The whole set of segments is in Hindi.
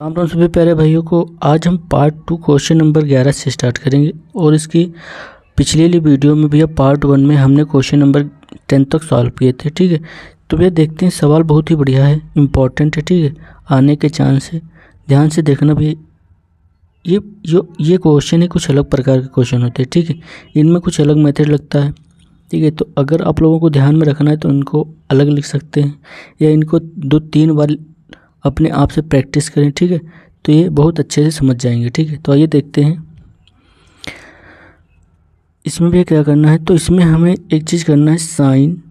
राम राम सभी प्यारे भाइयों को। आज हम पार्ट 2 क्वेश्चन नंबर 11 से स्टार्ट करेंगे और इसकी पिछली वाली वीडियो में भैया पार्ट 1 में हमने क्वेश्चन नंबर 10 तक सॉल्व किए थे। ठीक है, तो भैया देखते हैं। सवाल बहुत ही बढ़िया है, इम्पॉर्टेंट है। ठीक है, आने के चांस है, ध्यान से देखना भैया। ये क्वेश्चन है, कुछ अलग प्रकार के क्वेश्चन होते हैं। ठीक है, इनमें कुछ अलग मेथड लगता है। ठीक है, तो अगर आप लोगों को ध्यान में रखना है तो इनको अलग लिख सकते हैं या इनको 2-3 बार अपने आप से प्रैक्टिस करें। ठीक है, तो ये बहुत अच्छे से समझ जाएंगे। ठीक है, तो आइए देखते हैं इसमें भी क्या करना है। तो इसमें हमें एक चीज़ करना है, साइन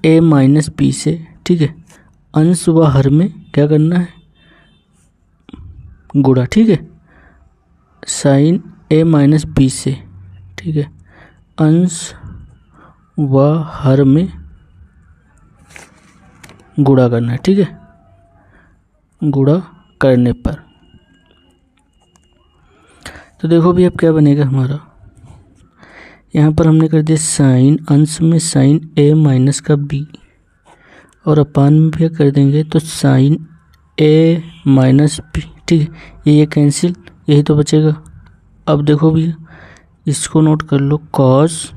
a माइनस बी से। ठीक है, अंश व हर में क्या करना है, गुणा। ठीक है, साइन a माइनस बी से। ठीक है, अंश व हर में गुणा करना है। ठीक है, गुणा करने पर तो देखो भी अब क्या बनेगा हमारा। यहाँ पर हमने कर दिया साइन, अंश में साइन a माइनस का b और अपान में भी कर देंगे तो साइन a माइनस b। ठीक है, ये कैंसिल, यही तो बचेगा। अब देखो भैया, इसको नोट कर लो, कॉस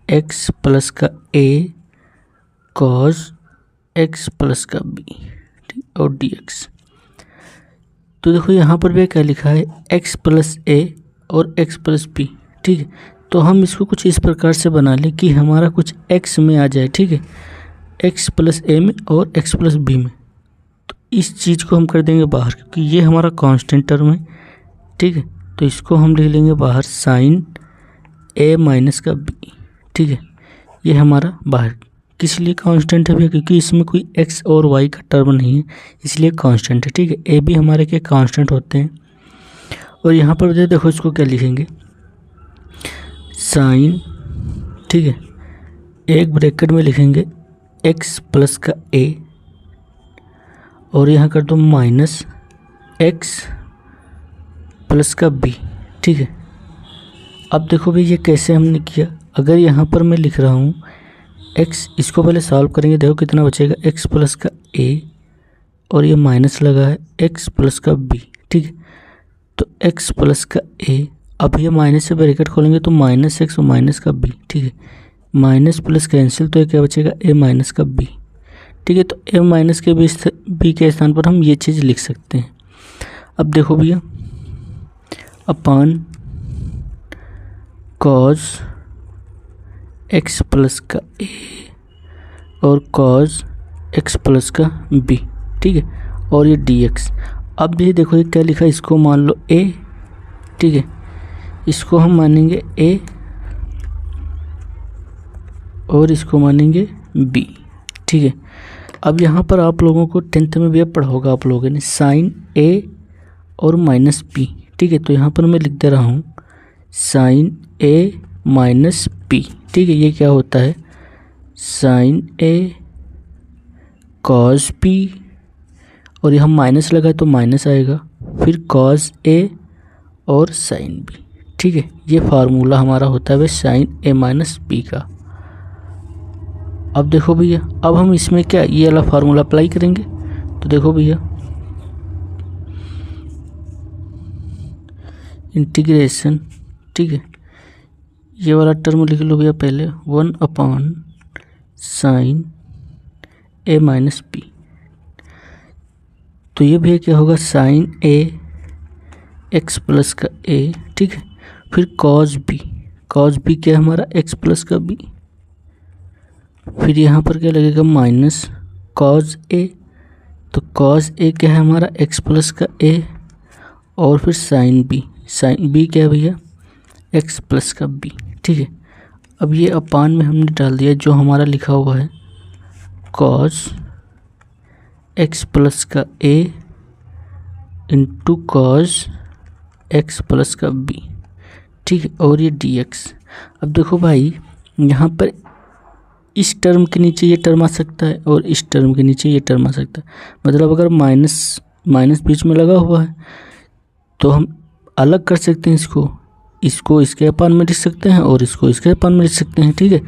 x प्लस का a कॉस x प्लस का b, ठीक, और dx। तो देखो यहाँ पर भी क्या लिखा है, x प्लस a और x प्लस b। ठीक है, तो हम इसको कुछ इस प्रकार से बना लें कि हमारा कुछ x में आ जाए। ठीक है, x प्लस a में और x प्लस b में। तो इस चीज़ को हम कर देंगे बाहर, क्योंकि ये हमारा कांस्टेंट टर्म है। ठीक है, तो इसको हम लिख लेंगे बाहर, साइन a माइनस का b। ठीक है, ये हमारा बाहर किस लिए कांस्टेंट है भैया, क्योंकि इसमें कोई x और y का टर्म नहीं है, इसलिए कांस्टेंट है। ठीक है, a भी हमारे के कांस्टेंट होते हैं। और यहाँ पर देखो इसको क्या लिखेंगे, साइन, ठीक है, एक ब्रैकेट में लिखेंगे x प्लस का a और यहाँ कर दो माइनस x प्लस का b। ठीक है, अब देखो भाई ये कैसे हमने किया। अगर यहाँ पर मैं लिख रहा हूँ x, इसको पहले सॉल्व करेंगे, देखो कितना बचेगा, x प्लस का a और ये माइनस लगा है x प्लस का b। ठीक है, तो x प्लस का a, अब ये माइनस से ब्रैकेट खोलेंगे तो माइनस x और माइनस का b। ठीक है, माइनस प्लस कैंसिल, तो ये क्या बचेगा, a माइनस का b। ठीक है, तो a माइनस के b के स्थान पर हम ये चीज़ लिख सकते हैं। अब देखो भैया, अपान कॉस x प्लस का a और कॉस x प्लस का b। ठीक है, और ये dx। अब ये देखो ये क्या लिखा है, इसको मान लो a। ठीक है, इसको हम मानेंगे a और इसको मानेंगे b। ठीक है, अब यहाँ पर आप लोगों को 10th में भी अब पढ़ा होगा आप लोगों ने, साइन a और माइनस b। ठीक है, तो यहाँ पर मैं लिख दे रहा हूँ साइन a माइनस b। ठीक है, ये क्या होता है, साइन a कॉस b और यहाँ माइनस लगा है तो माइनस आएगा, फिर कॉस a और साइन b। ठीक है, ये फार्मूला हमारा होता है साइन a माइनस b का। अब देखो भैया, अब हम इसमें क्या ये वाला फार्मूला अप्लाई करेंगे। तो देखो भैया, इंटीग्रेशन, ठीक है, ये वाला टर्म लिख लो भैया पहले, 1 अपान साइन a माइनस b। तो ये भैया क्या होगा, साइन a x प्लस का a। ठीक है, फिर कॉस b, कॉस b क्या है हमारा, x प्लस का b। फिर यहाँ पर क्या लगेगा, माइनस कॉस a, तो कॉस a क्या है हमारा, x प्लस का a और फिर साइन b, साइन b क्या है भैया, x प्लस का b। ठीक है, अब ये अपान में हमने डाल दिया जो हमारा लिखा हुआ है, कॉस x प्लस का a into cos x plus का b। ठीक है, और ये dx। अब देखो भाई, यहाँ पर इस टर्म के नीचे ये टर्म आ सकता है और इस टर्म के नीचे ये टर्म आ सकता है। मतलब अगर माइनस माइनस बीच में लगा हुआ है तो हम अलग कर सकते हैं, इसको इसके अपान में लिख सकते हैं और इसको इसके अपान में लिख सकते हैं। ठीक है,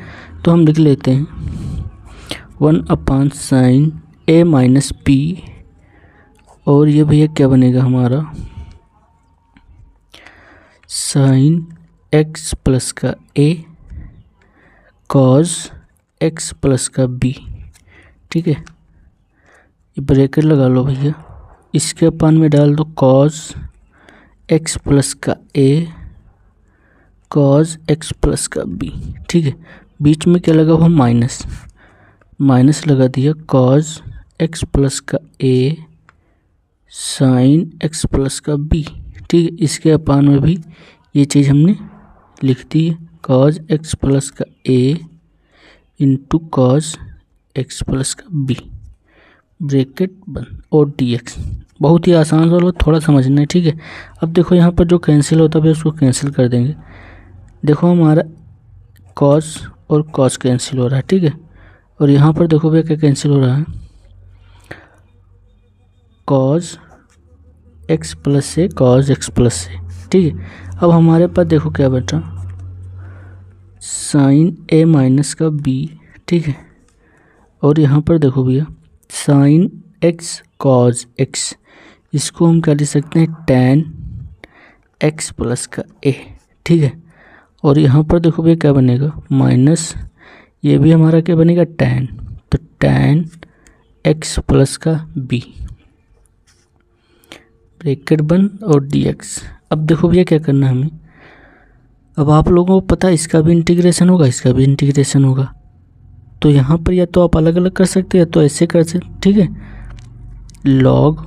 तो हम लिख लेते हैं 1 अपान साइन ए माइनस बी, और ये भैया क्या बनेगा हमारा साइन एक्स प्लस का ए कॉज एक्स प्लस का बी। ठीक है, ये ब्रैकेट लगा लो भैया, इसके अपान में डाल दो कॉज एक्स प्लस का ए कॉज एक्स प्लस का बी। ठीक है, बीच में क्या लगा हुआ माइनस, माइनस लगा दिया कॉज एक्स प्लस का ए साइन एक्स प्लस का बी। ठीक है, इसके अपान में भी ये चीज़ हमने लिख दी है कॉज एक्स प्लस का ए इंटू कॉज एक्स प्लस का बी, ब्रैकेट बंद, और डी एक्स। बहुत ही आसान सवाल, थोड़ा समझना है। ठीक है, अब देखो यहाँ पर जो कैंसिल होता है उसको कैंसिल कर देंगे। देखो हमारा कॉस और कॉस कैंसिल हो रहा है। ठीक है, और यहाँ पर देखो भैया क्या कैंसिल हो रहा है, कॉस एक्स प्लस से कॉस एक्स प्लस से। ठीक है, अब हमारे पास देखो क्या बचा साइन ए माइनस का बी। ठीक है, और यहाँ पर देखो भैया साइन एक्स कॉज एक्स, इसको हम क्या लिख सकते हैं टैन एक्स प्लस का ए। ठीक है, और यहाँ पर देखो भैया क्या बनेगा माइनस, ये भी हमारा क्या बनेगा टैन, तो टैन एक्स प्लस का बी, ब्रैकेट बंद और डी एक्स। अब देखो भैया क्या करना है हमें, अब आप लोगों को पता है इसका भी इंटीग्रेशन होगा, इसका भी इंटीग्रेशन होगा, तो यहाँ पर या तो आप अलग अलग कर सकते हैं तो ऐसे कर सकते। ठीक है, लॉग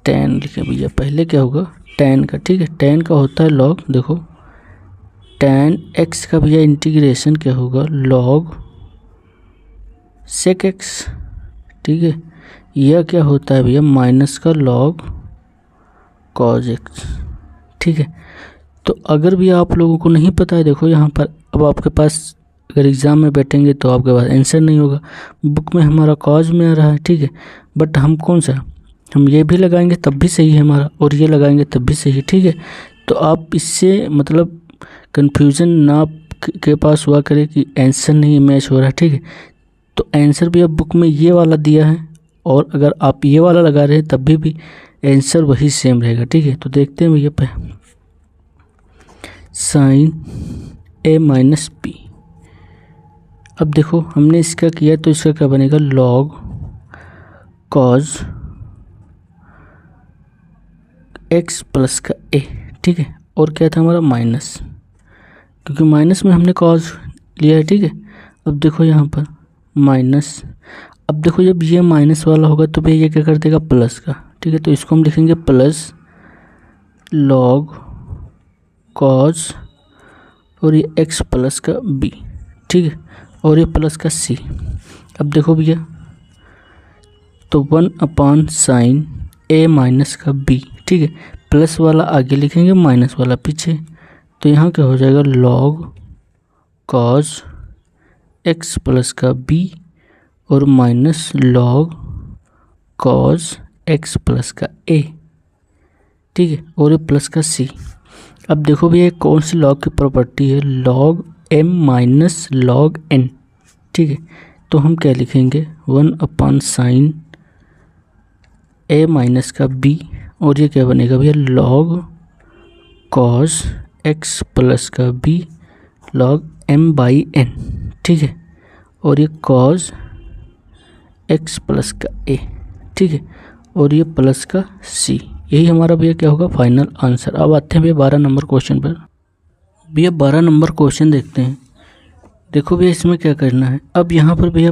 टेन लिखे भैया, पहले क्या होगा टेन का। ठीक है, टेन का होता है लॉग, देखो टेन एक्स का भैया इंटीग्रेशन क्या होगा लॉग सेक एक्स। ठीक है, यह क्या होता है भैया माइनस का लॉग कॉज एक्स। ठीक है, तो अगर भी आप लोगों को नहीं पता है, देखो यहाँ पर अब आपके पास अगर एग्ज़ाम में बैठेंगे तो आपके पास आंसर नहीं होगा। बुक में हमारा कॉज में आ रहा है। ठीक है, बट हम कौन सा, हम ये भी लगाएंगे तब भी सही है हमारा, और ये लगाएंगे तब भी सही है। ठीक है, तो आप इससे मतलब कन्फ्यूज़न ना के पास हुआ करे कि आंसर नहीं मैच हो रहा है। ठीक है, तो आंसर भी अब बुक में ये वाला दिया है, और अगर आप ये वाला लगा रहे हैं तब भी आंसर वही सेम रहेगा। ठीक है, तो देखते हैं भैया पे साइन ए माइनस बी। अब देखो हमने इसका किया तो इसका क्या बनेगा लॉग कॉज एक्स प्लस का ए। ठीक है, और क्या था हमारा माइनस, क्योंकि माइनस में हमने कॉज लिया है। ठीक है, अब देखो यहाँ पर माइनस, अब देखो जब ये माइनस वाला होगा तो भैया ये क्या कर देगा प्लस का। ठीक है, तो इसको हम लिखेंगे प्लस लॉग कॉज और ये एक्स प्लस का बी। ठीक है, और ये प्लस का सी। अब देखो भैया तो 1 साइन ए माइनस का बी। ठीक है, प्लस वाला आगे लिखेंगे माइनस वाला पीछे, तो यहाँ क्या हो जाएगा लॉग कॉज एक्स प्लस का बी और minus log cos x plus का ए। ठीक है, और ये प्लस का सी। अब देखो भैया कौन सी लॉग की प्रॉपर्टी है log m minus log n. ठीक है, तो हम क्या लिखेंगे 1 साइन ए माइनस का बी, और ये क्या बनेगा भैया लॉग कॉज एक्स प्लस का b log m by n. ठीक है, और ये कॉज एक्स प्लस का ए। ठीक है, और ये प्लस का सी। यही हमारा भैया क्या होगा फाइनल आंसर। अब आते हैं भैया 12 नंबर क्वेश्चन पर। भैया 12 नंबर क्वेश्चन देखते हैं। देखो भैया इसमें क्या करना है, अब यहाँ पर भैया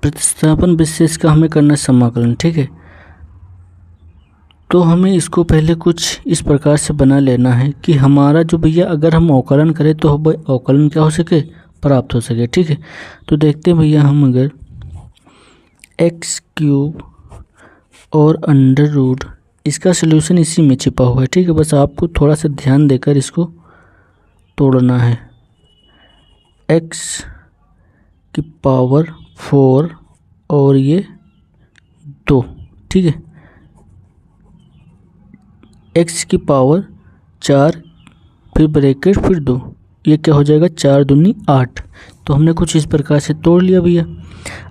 प्रतिस्थापन विशेष का हमें करना है समाकलन। ठीक है, तो हमें इसको पहले कुछ इस प्रकार से बना लेना है कि हमारा जो भैया अगर हम अवकलन करें तो अवकलन क्या हो सके प्राप्त हो सके। ठीक है, तो देखते हैं भैया हम अगर एक्स क्यूब और अंडर रूट, इसका सलूशन इसी में छिपा हुआ है। ठीक है, बस आपको थोड़ा सा ध्यान देकर इसको तोड़ना है। एक्स की पावर 4 और ये 2। ठीक है, एक्स की पावर 4 फिर ब्रैकेट फिर 2, ये क्या हो जाएगा 4 दूनी 8। तो हमने कुछ इस प्रकार से तोड़ लिया भैया।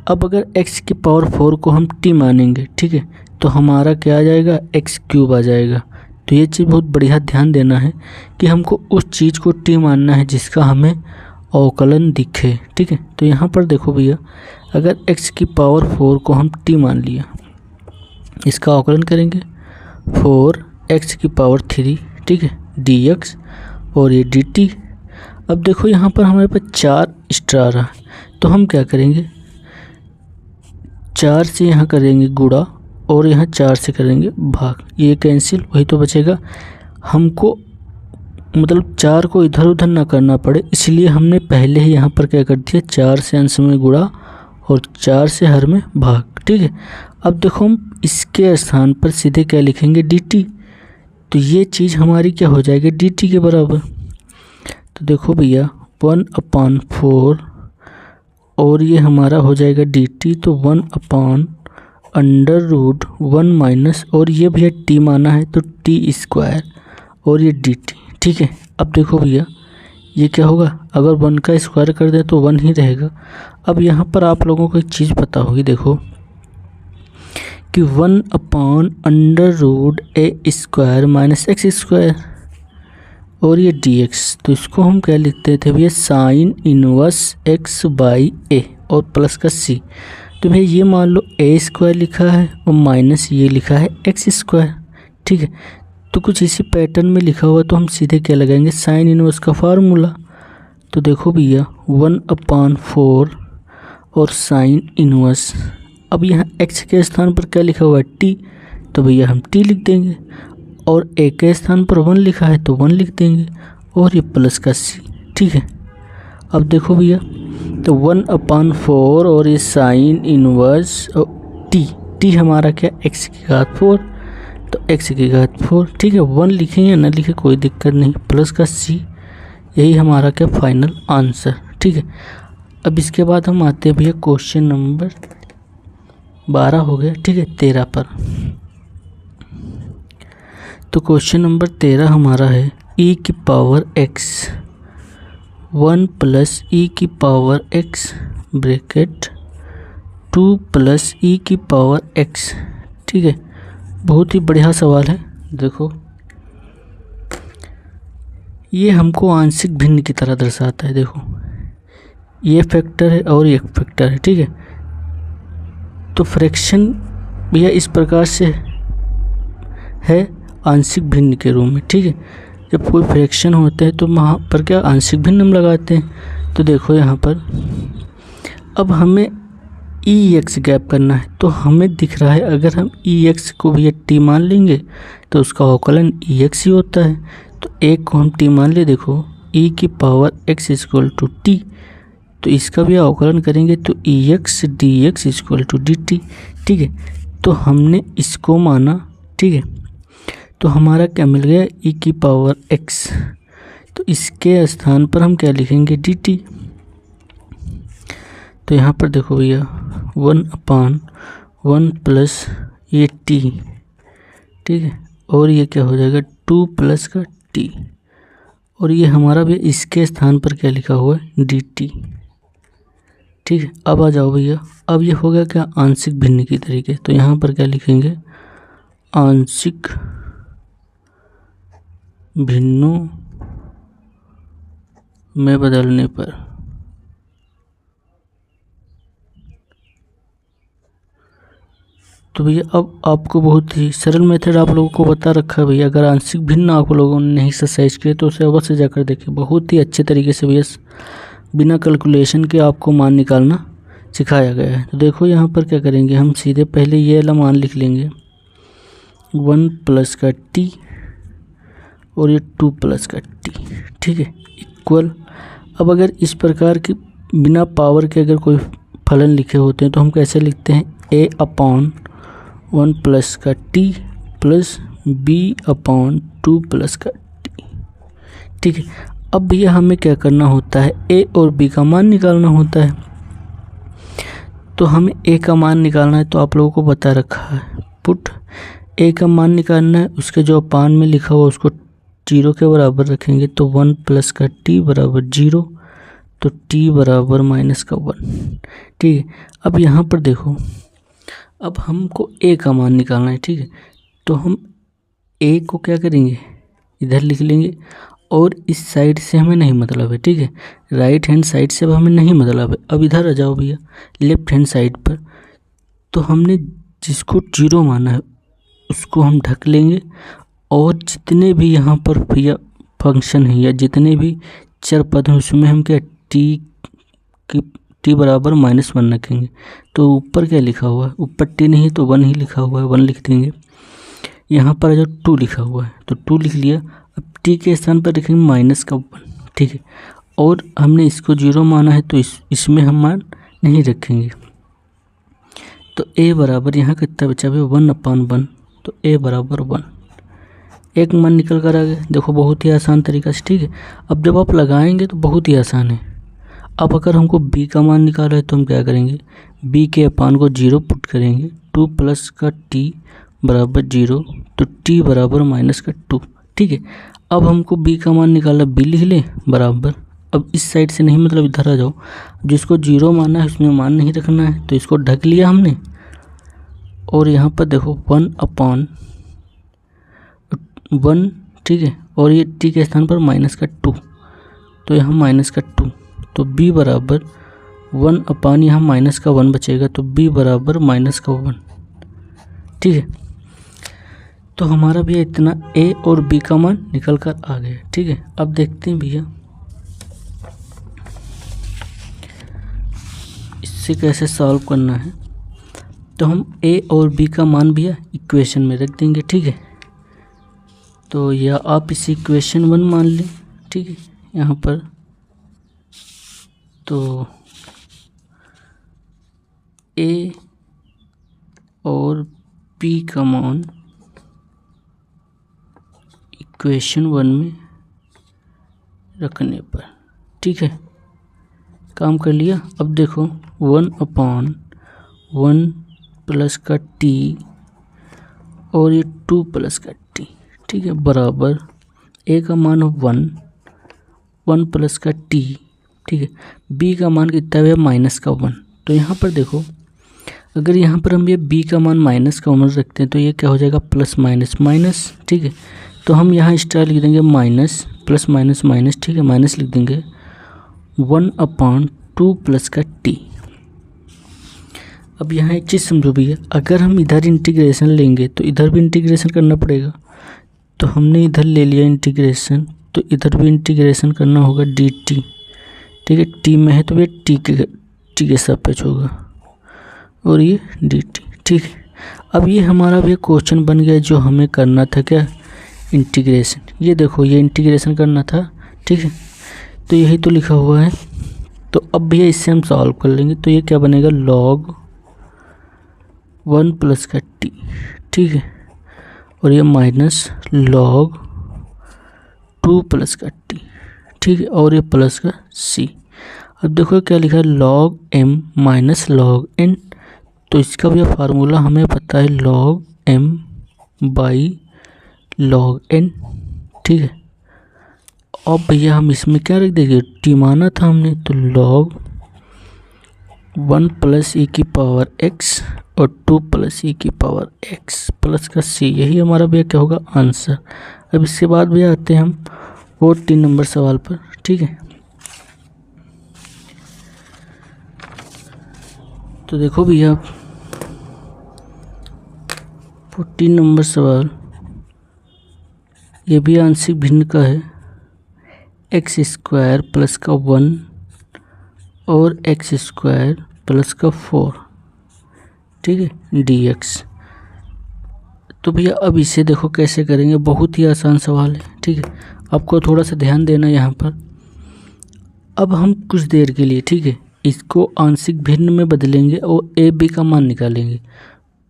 अब अगर x की पावर 4 को हम t मानेंगे, ठीक है, तो हमारा क्या आ जाएगा, x क्यूब आ जाएगा। तो ये चीज़ बहुत बढ़िया ध्यान देना है कि हमको उस चीज़ को t मानना है जिसका हमें अवकलन दिखे, ठीक है। तो यहाँ पर देखो भैया, अगर x की पावर 4 को हम t मान लिया, इसका अवकलन करेंगे 4x की पावर 3, ठीक है, dx और ये dt। अब देखो यहाँ पर हमारे पास 4 एक्स्ट्रा आ रहा है, तो हम क्या करेंगे, 4 से यहाँ करेंगे गुणा और यहाँ 4 से करेंगे भाग, ये कैंसिल, वही तो बचेगा। हमको मतलब 4 को इधर उधर ना करना पड़े, इसलिए हमने पहले ही यहाँ पर क्या कर दिया, 4 से अंश में गुणा और 4 से हर में भाग, ठीक है। अब देखो हम इसके स्थान पर सीधे क्या लिखेंगे, dt। तो ये चीज़ हमारी क्या हो जाएगी, dt के बराबर। तो देखो भैया 1/4 और ये हमारा हो जाएगा dt, तो 1/√1 माइनस, और ये भैया t माना है तो t² और ये dt, ठीक है। अब देखो भैया ये क्या होगा, अगर 1 का स्क्वायर कर दे तो 1 ही रहेगा। अब यहाँ पर आप लोगों को एक चीज़ पता होगी, देखो कि 1/√a² माइनस x² और ये dx, तो इसको हम क्या लिखते थे भैया, साइन इनवर्स x/a और प्लस का c। तो भैया ये मान लो a² लिखा है और माइनस ये लिखा है x², ठीक है। तो कुछ इसी पैटर्न में लिखा हुआ, तो हम सीधे क्या लगाएंगे, साइन इनवर्स का फार्मूला। तो देखो भैया 1/4 और साइन इनवर्स, अब यहाँ x के स्थान पर क्या लिखा हुआ है, t, तो भैया हम t लिख देंगे, और a के स्थान पर 1 लिखा है तो 1 लिख देंगे, और ये प्लस का c, ठीक है। अब देखो भैया, तो 1/4 और ये साइन इनवर्स t हमारा क्या, x की घात 4, तो x की घात 4, ठीक है। 1 लिखें या ना लिखें कोई दिक्कत नहीं, प्लस का c, यही हमारा क्या फाइनल आंसर, ठीक है। अब इसके बाद हम आते हैं भैया क्वेश्चन नंबर 12 हो गया, ठीक है, 13 पर। तो क्वेश्चन नंबर 13 हमारा है e की पावर x 1 प्लस e की power x bracket 2 plus e की पावर x, ठीक है। बहुत ही बढ़िया सवाल है। देखो ये हमको आंशिक भिन्न की तरह दर्शाता है, देखो ये फैक्टर है और ये फैक्टर है, ठीक है। तो फ्रैक्शन भैया इस प्रकार से है आंशिक भिन्न के रूप में, ठीक है। जब कोई फ्रैक्शन होते हैं तो वहाँ पर क्या आंशिक भिन्न हम लगाते हैं। तो देखो यहाँ पर अब हमें ex गैप करना है, तो हमें दिख रहा है अगर हम ex को भी t मान लेंगे तो उसका अवकलन ex ही होता है। तो एक को हम t मान ले, देखो e की power x equal to t, तो इसका भी अवकलन करेंगे तो ex dx equal to dt, ठीक है। तो हमने इसको माना, ठीक है। तो हमारा क्या मिल गया, e की पावर x, तो इसके स्थान पर हम क्या लिखेंगे, dt। तो यहाँ पर देखो भैया 1/1 प्लस ये t, ठीक है, और ये क्या हो जाएगा 2 प्लस का t, और ये हमारा भी इसके स्थान पर क्या लिखा हुआ है, dt, ठीक है। अब आ जाओ भैया, अब ये हो गया क्या आंशिक भिन्न की तरीके। तो यहाँ पर क्या लिखेंगे, आंशिक भिन्नों में बदलने पर तो भैया अब आपको बहुत ही सरल मेथड आप लोगों को बता रखा है भैया। अगर आंशिक भिन्न आप लोगों ने नहीं एक्सरसाइज किए तो उसे अवश्य जाकर देखिए, बहुत ही अच्छे तरीके से भैया बिना कैलकुलेशन के आपको मान निकालना सिखाया गया है। तो देखो यहाँ पर क्या करेंगे, हम सीधे पहले ये वाला मान लिख लेंगे 1 प्लस का t और ये 2 प्लस का t, ठीक है, इक्वल। अब अगर इस प्रकार की बिना पावर के अगर कोई फलन लिखे होते हैं तो हम कैसे लिखते हैं, a/1 प्लस का t प्लस b/2 प्लस का t, ठीक है। अब भैया हमें क्या करना होता है, a और b का मान निकालना होता है। तो हमें a का मान निकालना है, तो आप लोगों को बता रखा है, पुट a का मान निकालना है, उसके जो अपान में लिखा हुआ उसको 0 के बराबर रखेंगे, तो 1 प्लस का t बराबर 0। तो t बराबर -1, ठीक है। अब यहाँ पर देखो, अब हमको a का मान निकालना है, ठीक है। तो हम a को क्या करेंगे, इधर लिख लेंगे, और इस साइड से हमें नहीं मतलब है, ठीक है। राइट हैंड साइड से अब हमें नहीं मतलब है। अब इधर आ जाओ भैया लेफ्ट हैंड साइड पर, तो हमने जिसको 0 माना है उसको हम ढक लेंगे, और जितने भी यहाँ पर भैया फंक्शन है या जितने भी चर पद हैं उसमें हम क्या t बराबर -1 रखेंगे। तो ऊपर क्या लिखा हुआ है, ऊपर t नहीं तो 1 ही लिखा हुआ है, 1 लिख देंगे। यहाँ पर जो 2 लिखा हुआ है तो 2 लिख लिया। अब t के स्थान पर लिखेंगे -1, ठीक है। और हमने इसको 0 माना है तो इसमें हम मान नहीं रखेंगे। तो a बराबर यहाँ कितना बचा है 1/1, तो a बराबर 1, एक मान निकल कर आ गया। देखो बहुत ही आसान तरीका से, ठीक है। अब जब आप लगाएंगे तो बहुत ही आसान है। अब अगर हमको b का मान निकाला है तो हम क्या करेंगे, b के अपान को 0 पुट करेंगे, 2 प्लस का t बराबर 0, तो t बराबर -2, ठीक है। अब हमको b का मान निकाला, b लिख लें बराबर। अब इस साइड से नहीं मतलब इधर आ जाओ, जिसको 0 माना है उसमें मान नहीं रखना है, तो इसको ढक लिया हमने। और यहाँ पर देखो 1/1, ठीक है। और ये t के स्थान पर -2, तो यहाँ -2, तो b बराबर 1/, यहाँ -1 बचेगा, तो b बराबर -1, ठीक है। तो हमारा भैया इतना a और b का मान निकल कर आ गया, ठीक है। अब देखते हैं भैया इससे कैसे सॉल्व करना है। तो हम a और b का मान भैया इक्वेशन में रख देंगे, ठीक है। तो या आप इसे इक्वेशन 1 मान लें, ठीक है। यहाँ पर तो a और b का मान इक्वेशन 1 में रखने पर, ठीक है, काम कर लिया। अब देखो 1/1 प्लस का t और ये 2 प्लस का t, ठीक है, बराबर a का मान 1 प्लस का t, ठीक है। b का मान कितना है -1, तो यहाँ पर देखो अगर यहाँ पर हम ये b का मान -1 रखते हैं तो ये क्या हो जाएगा प्लस माइनस, ठीक है। तो हम यहाँ स्टार लिख देंगे माइनस प्लस माइनस, ठीक है, माइनस लिख देंगे 1/2 प्लस का t। अब यहाँ एक चीज़ समझो भैया, अगर हम इधर इंटीग्रेशन लेंगे तो इधर भी इंटीग्रेशन करना पड़ेगा। तो हमने इधर ले लिया इंटीग्रेशन, तो इधर भी इंटीग्रेशन करना होगा dt, ठीक है। t में है तो ये t के सापेक्ष होगा, और ये dt, ठीक है। अब ये हमारा भी क्वेश्चन बन गया जो हमें करना था, क्या, इंटीग्रेशन। ये देखो ये इंटीग्रेशन करना था, ठीक है। तो यही तो लिखा हुआ है। तो अब भैया इससे हम सॉल्व कर लेंगे, तो ये क्या बनेगा log 1 प्लस का t, ठीक है, और ये माइनस log 2 प्लस का t, ठीक है, और ये प्लस का c। अब देखो क्या लिखा है log m minus log n, तो इसका भी फार्मूला हमें पता है log m by log n, ठीक है। अब भैया हम इसमें क्या रख देंगे, t माना था हमने, तो log 1 प्लस e की पावर x और 2 प्लस e की पावर x प्लस का c, यही हमारा भैया क्या होगा आंसर। अब इसके बाद भैया आते हैं हम 14 नंबर सवाल पर, ठीक है। तो देखो भैया 14 नंबर सवाल, ये भी आंशिक भिन्न का है, x² प्लस का 1 और x² प्लस का 4, ठीक है, dx। तो भैया अब इसे देखो कैसे करेंगे, बहुत ही आसान सवाल है, ठीक है। आपको थोड़ा सा ध्यान देना यहाँ पर। अब हम कुछ देर के लिए, ठीक है, इसको आंशिक भिन्न में बदलेंगे और a b का मान निकालेंगे।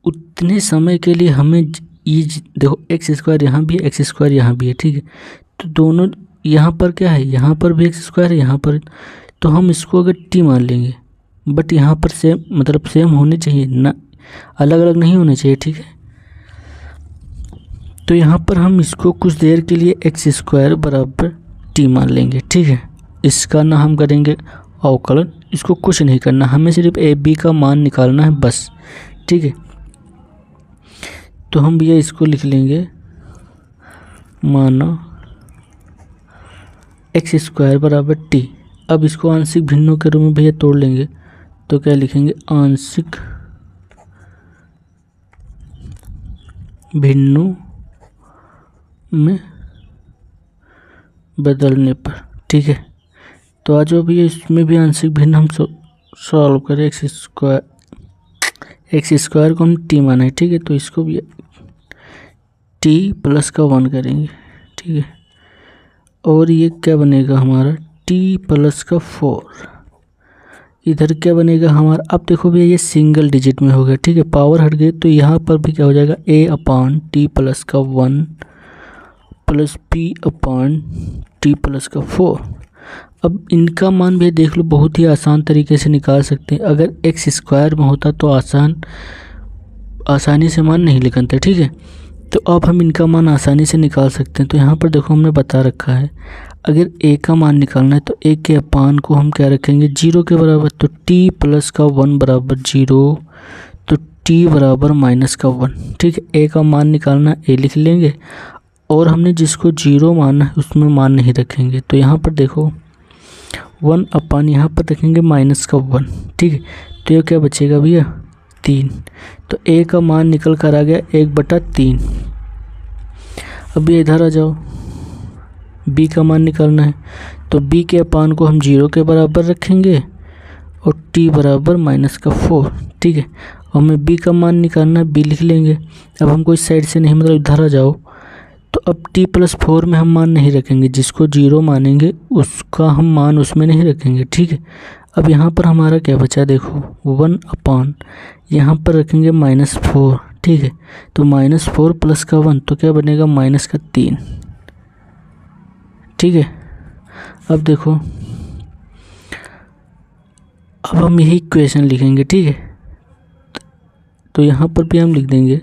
उतने समय के लिए हमें ये देखो x² यहाँ भी है, x² यहाँ भी है, ठीक है। तो दोनों यहाँ पर क्या है, यहाँ पर भी x² है, यहाँ पर, तो हम इसको अगर t मान लेंगे, बट यहाँ पर सेम मतलब सेम होने चाहिए ना, अलग अलग नहीं होने चाहिए, ठीक है। तो यहाँ पर हम इसको कुछ देर के लिए x² बराबर t मान लेंगे, ठीक है। इसका ना हम करेंगे अवकलन, इसको कुछ नहीं करना, हमें सिर्फ ए बी का मान निकालना है बस। ठीक है, तो हम भैया इसको लिख लेंगे, माना एक्स स्क्वायर बराबर टी। अब इसको आंशिक भिन्नों के रूप में भैया तोड़ लेंगे, तो क्या लिखेंगे, आंशिक भिन्नों में बदलने पर। ठीक है, तो आज भैया इसमें भी आंशिक भिन्न हम सॉल्व करें। एक्स स्क्वायर को हम टी माना है। ठीक है, तो इसको भी टी प्लस का 1 करेंगे। ठीक है, और ये क्या बनेगा हमारा, टी प्लस का 4। इधर क्या बनेगा हमारा, अब देखो भैया ये सिंगल डिजिट में हो गया। ठीक है, पावर हट गई, तो यहाँ पर भी क्या हो जाएगा, a अपान टी प्लस का 1 प्लस p अपान टी प्लस का 4। अब इनका मान भी देख लो, बहुत ही आसान तरीके से निकाल सकते हैं। अगर एक्स स्क्वायर में होता तो आसानी से मान नहीं निकलते। ठीक है, तो अब हम इनका मान आसानी से निकाल सकते हैं। तो यहाँ पर देखो हमने बता रखा है, अगर a का मान निकालना है तो a के अपान को हम क्या रखेंगे, 0 के बराबर। तो t प्लस का 1 बराबर 0, तो t बराबर माइनस का 1। ठीक है, a का मान निकालना, a लिख लेंगे, और हमने जिसको 0 माना है उसमें मान नहीं रखेंगे। तो यहाँ पर देखो 1 अपान यहाँ पर रखेंगे माइनस का 1। ठीक है, तो ये क्या बचेगा भैया, 3। तो a का मान निकल कर आ गया 1/3। अब ये इधर आ जाओ, b का मान निकालना है, तो b के अपान को हम 0 के बराबर रखेंगे और t बराबर माइनस का 4। ठीक है, और हमें b का मान निकालना है, b लिख लेंगे। अब हमको इस साइड से नहीं, मतलब इधर आ जाओ, तो अब t प्लस 4 में हम मान नहीं रखेंगे, जिसको 0 मानेंगे उसका हम मान उसमें नहीं रखेंगे। ठीक है, अब यहाँ पर हमारा क्या बचा, देखो 1 अपान यहाँ पर रखेंगे -4। ठीक है, तो -4 प्लस का 1, तो क्या बनेगा, माइनस का 3। ठीक है, अब देखो, अब हम यही इक्वेशन लिखेंगे। ठीक है, तो यहाँ पर भी हम लिख देंगे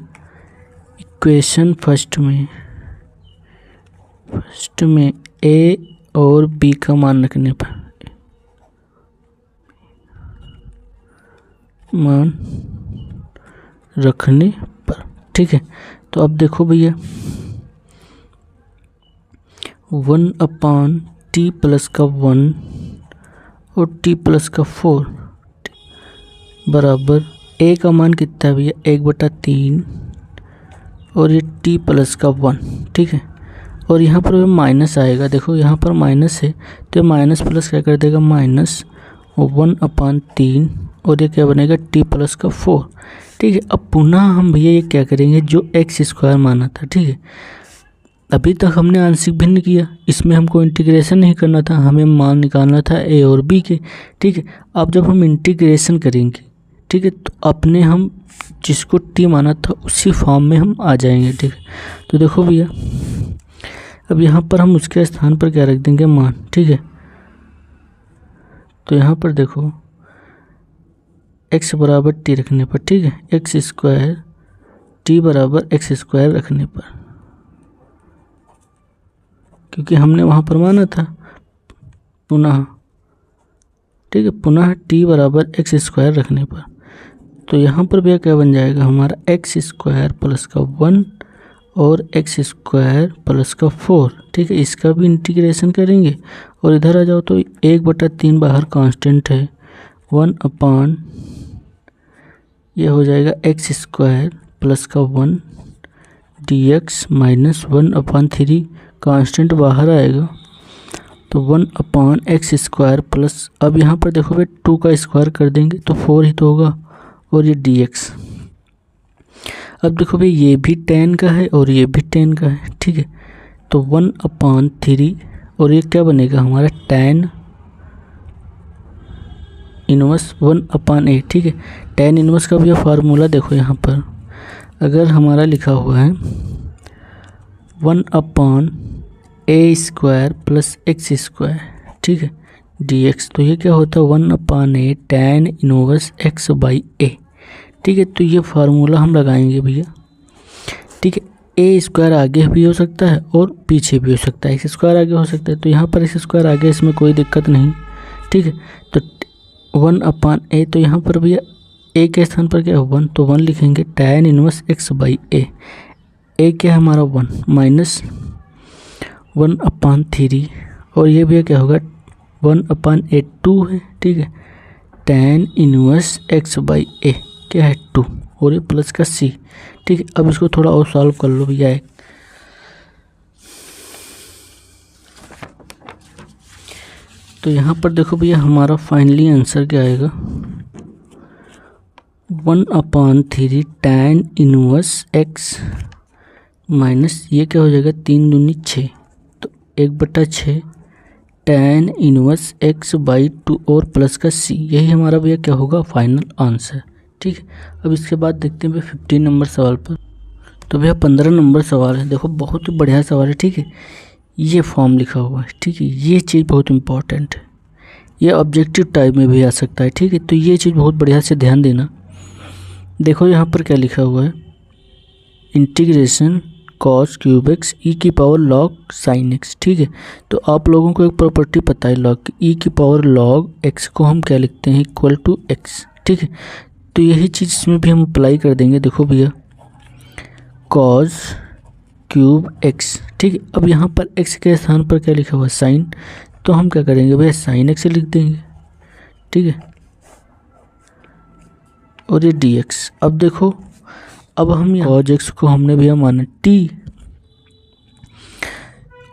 इक्वेशन फर्स्ट में a और b का मान रखने पर, ठीक है, तो अब देखो भैया 1 अपान टी प्लस का 1 और टी प्लस का 4 बराबर a का मान कितना है भैया, 1/3, और ये टी प्लस का 1। ठीक है, और यहाँ पर माइनस आएगा, देखो यहाँ पर माइनस है, तो माइनस प्लस क्या कर देगा, -1/3, और ये क्या बनेगा, टी प्लस का 4। ठीक है, अब पुनः हम भैया ये क्या करेंगे, जो एक्स स्क्वायर माना था। ठीक है, अभी तक हमने आंशिक भिन्न किया, इसमें हमको इंटीग्रेशन नहीं करना था, हमें मान निकालना था a और b के। ठीक है, अब जब हम इंटीग्रेशन करेंगे, ठीक है, तो अपने हम जिसको t माना था उसी फॉर्म में हम आ जाएंगे। ठीक है, तो देखो भैया अब यहाँ पर हम उसके स्थान पर क्या रख देंगे, मान। ठीक है, तो यहाँ पर देखो x बराबर t रखने पर, ठीक है, एक्स स्क्वायर t बराबर एक्स स्क्वायर रखने पर, क्योंकि हमने वहाँ पर माना था पुनः। ठीक है, पुनः t बराबर एक्स स्क्वायर रखने पर, तो यहाँ पर भी क्या बन जाएगा हमारा, एक्स स्क्वायर प्लस का 1 और एक्स स्क्वायर प्लस का 4। ठीक है, इसका भी इंटीग्रेशन करेंगे, और इधर आ जाओ तो 1/3 बाहर कांस्टेंट है, 1 अपान ये हो जाएगा एक्स स्क्वायर प्लस का 1 dx माइनस 1/3 कांस्टेंट बाहर आएगा, तो 1 अपान एक्स स्क्वायर प्लस, अब यहाँ पर देखो भाई 2 का स्क्वायर कर देंगे तो 4 ही तो होगा, और ये dx। अब देखो भाई ये भी tan का है और ये भी tan का है। ठीक है, तो 1/3, और ये क्या बनेगा हमारा, tan इनवर्स 1/a। ठीक है, tan इनवर्स का भी फार्मूला देखो यहाँ पर, अगर हमारा लिखा हुआ है 1/a² प्लस एक्स स्क्वायर, ठीक है, dx, तो ये क्या होता है 1/a tan इनवर्स x/a। ठीक है, तो ये फार्मूला हम लगाएंगे भैया। ठीक है, a² आगे भी हो सकता है और पीछे भी हो सकता है, x² आगे हो सकता है, तो यहाँ पर x² आगे, इसमें कोई दिक्कत नहीं, ठीक है। तो 1/a, तो यहाँ पर भैया a के स्थान पर क्या है 1, तो 1 लिखेंगे। tan इनवर्स x/a, a क्या है हमारा 1 माइनस 1/3, और ये भैया क्या होगा 1/a 2 है, ठीक है। tan इनवर्स x/a क्या है 2, और ये प्लस का c, ठीक है। अब इसको थोड़ा और सॉल्व कर लो भैया। तो यहाँ पर देखो भैया हमारा फाइनली आंसर क्या आएगा 1/3 tan इनवर्स x माइनस ये क्या हो जाएगा 3 दूनी 6, तो 1/6 tan इनवर्स x/2 और प्लस का c, यही हमारा भैया क्या होगा फाइनल आंसर, ठीक है। अब इसके बाद देखते हैं भैया 15 नंबर सवाल पर। तो भैया 15 नंबर सवाल है, देखो बहुत ही बढ़िया सवाल है, ठीक है। ये फॉर्म लिखा हुआ है, ठीक है। ये चीज़ बहुत इंपॉर्टेंट है, ये ऑब्जेक्टिव टाइप में भी आ सकता है, ठीक है। तो ये चीज़ बहुत बढ़िया से ध्यान देना। देखो यहाँ पर क्या लिखा हुआ है, इंटीग्रेशन cos क्यूब एक्स ई की पावर log sin x, ठीक है। तो आप लोगों को एक प्रॉपर्टी पता है log की, ई की पावर log x को हम क्या लिखते हैं इक्वल टू x, ठीक है। तो यही चीज़ इसमें भी हम अप्लाई कर देंगे। देखो भैया cos क्यूब x, ठीक है। अब यहाँ पर x के स्थान पर क्या लिखा हुआ है साइन, तो हम क्या करेंगे भैया sin x लिख देंगे, ठीक है। और ये dx, अब देखो अब हम cos x को हमने भैया माना t,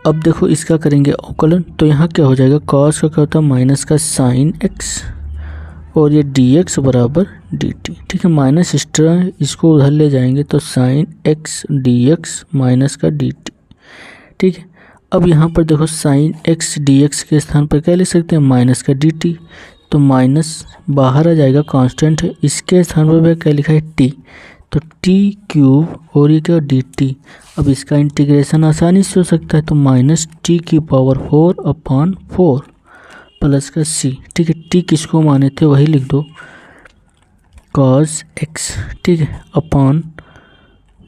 अब देखो इसका करेंगे अवकलन, तो यहाँ क्या हो जाएगा cos का क्या होता है माइनस का sin x, और ये dx बराबर dt, ठीक है। माइनस एक्स्ट्रा इसको उधर ले जाएंगे तो sin x dx माइनस का dt, ठीक है। अब यहाँ पर देखो sin x dx के स्थान पर क्या लिख सकते हैं माइनस का dt, तो माइनस बाहर आ जाएगा कांस्टेंट है, इसके स्थान पर क्या लिखा है t, तो t क्यूब और ये क्या dt। अब इसका इंटीग्रेशन आसानी से हो सकता है, तो माइनस t की पावर 4/4 प्लस का c, ठीक है। t किसको माने थे वही लिख दो cos x, ठीक है, अपॉन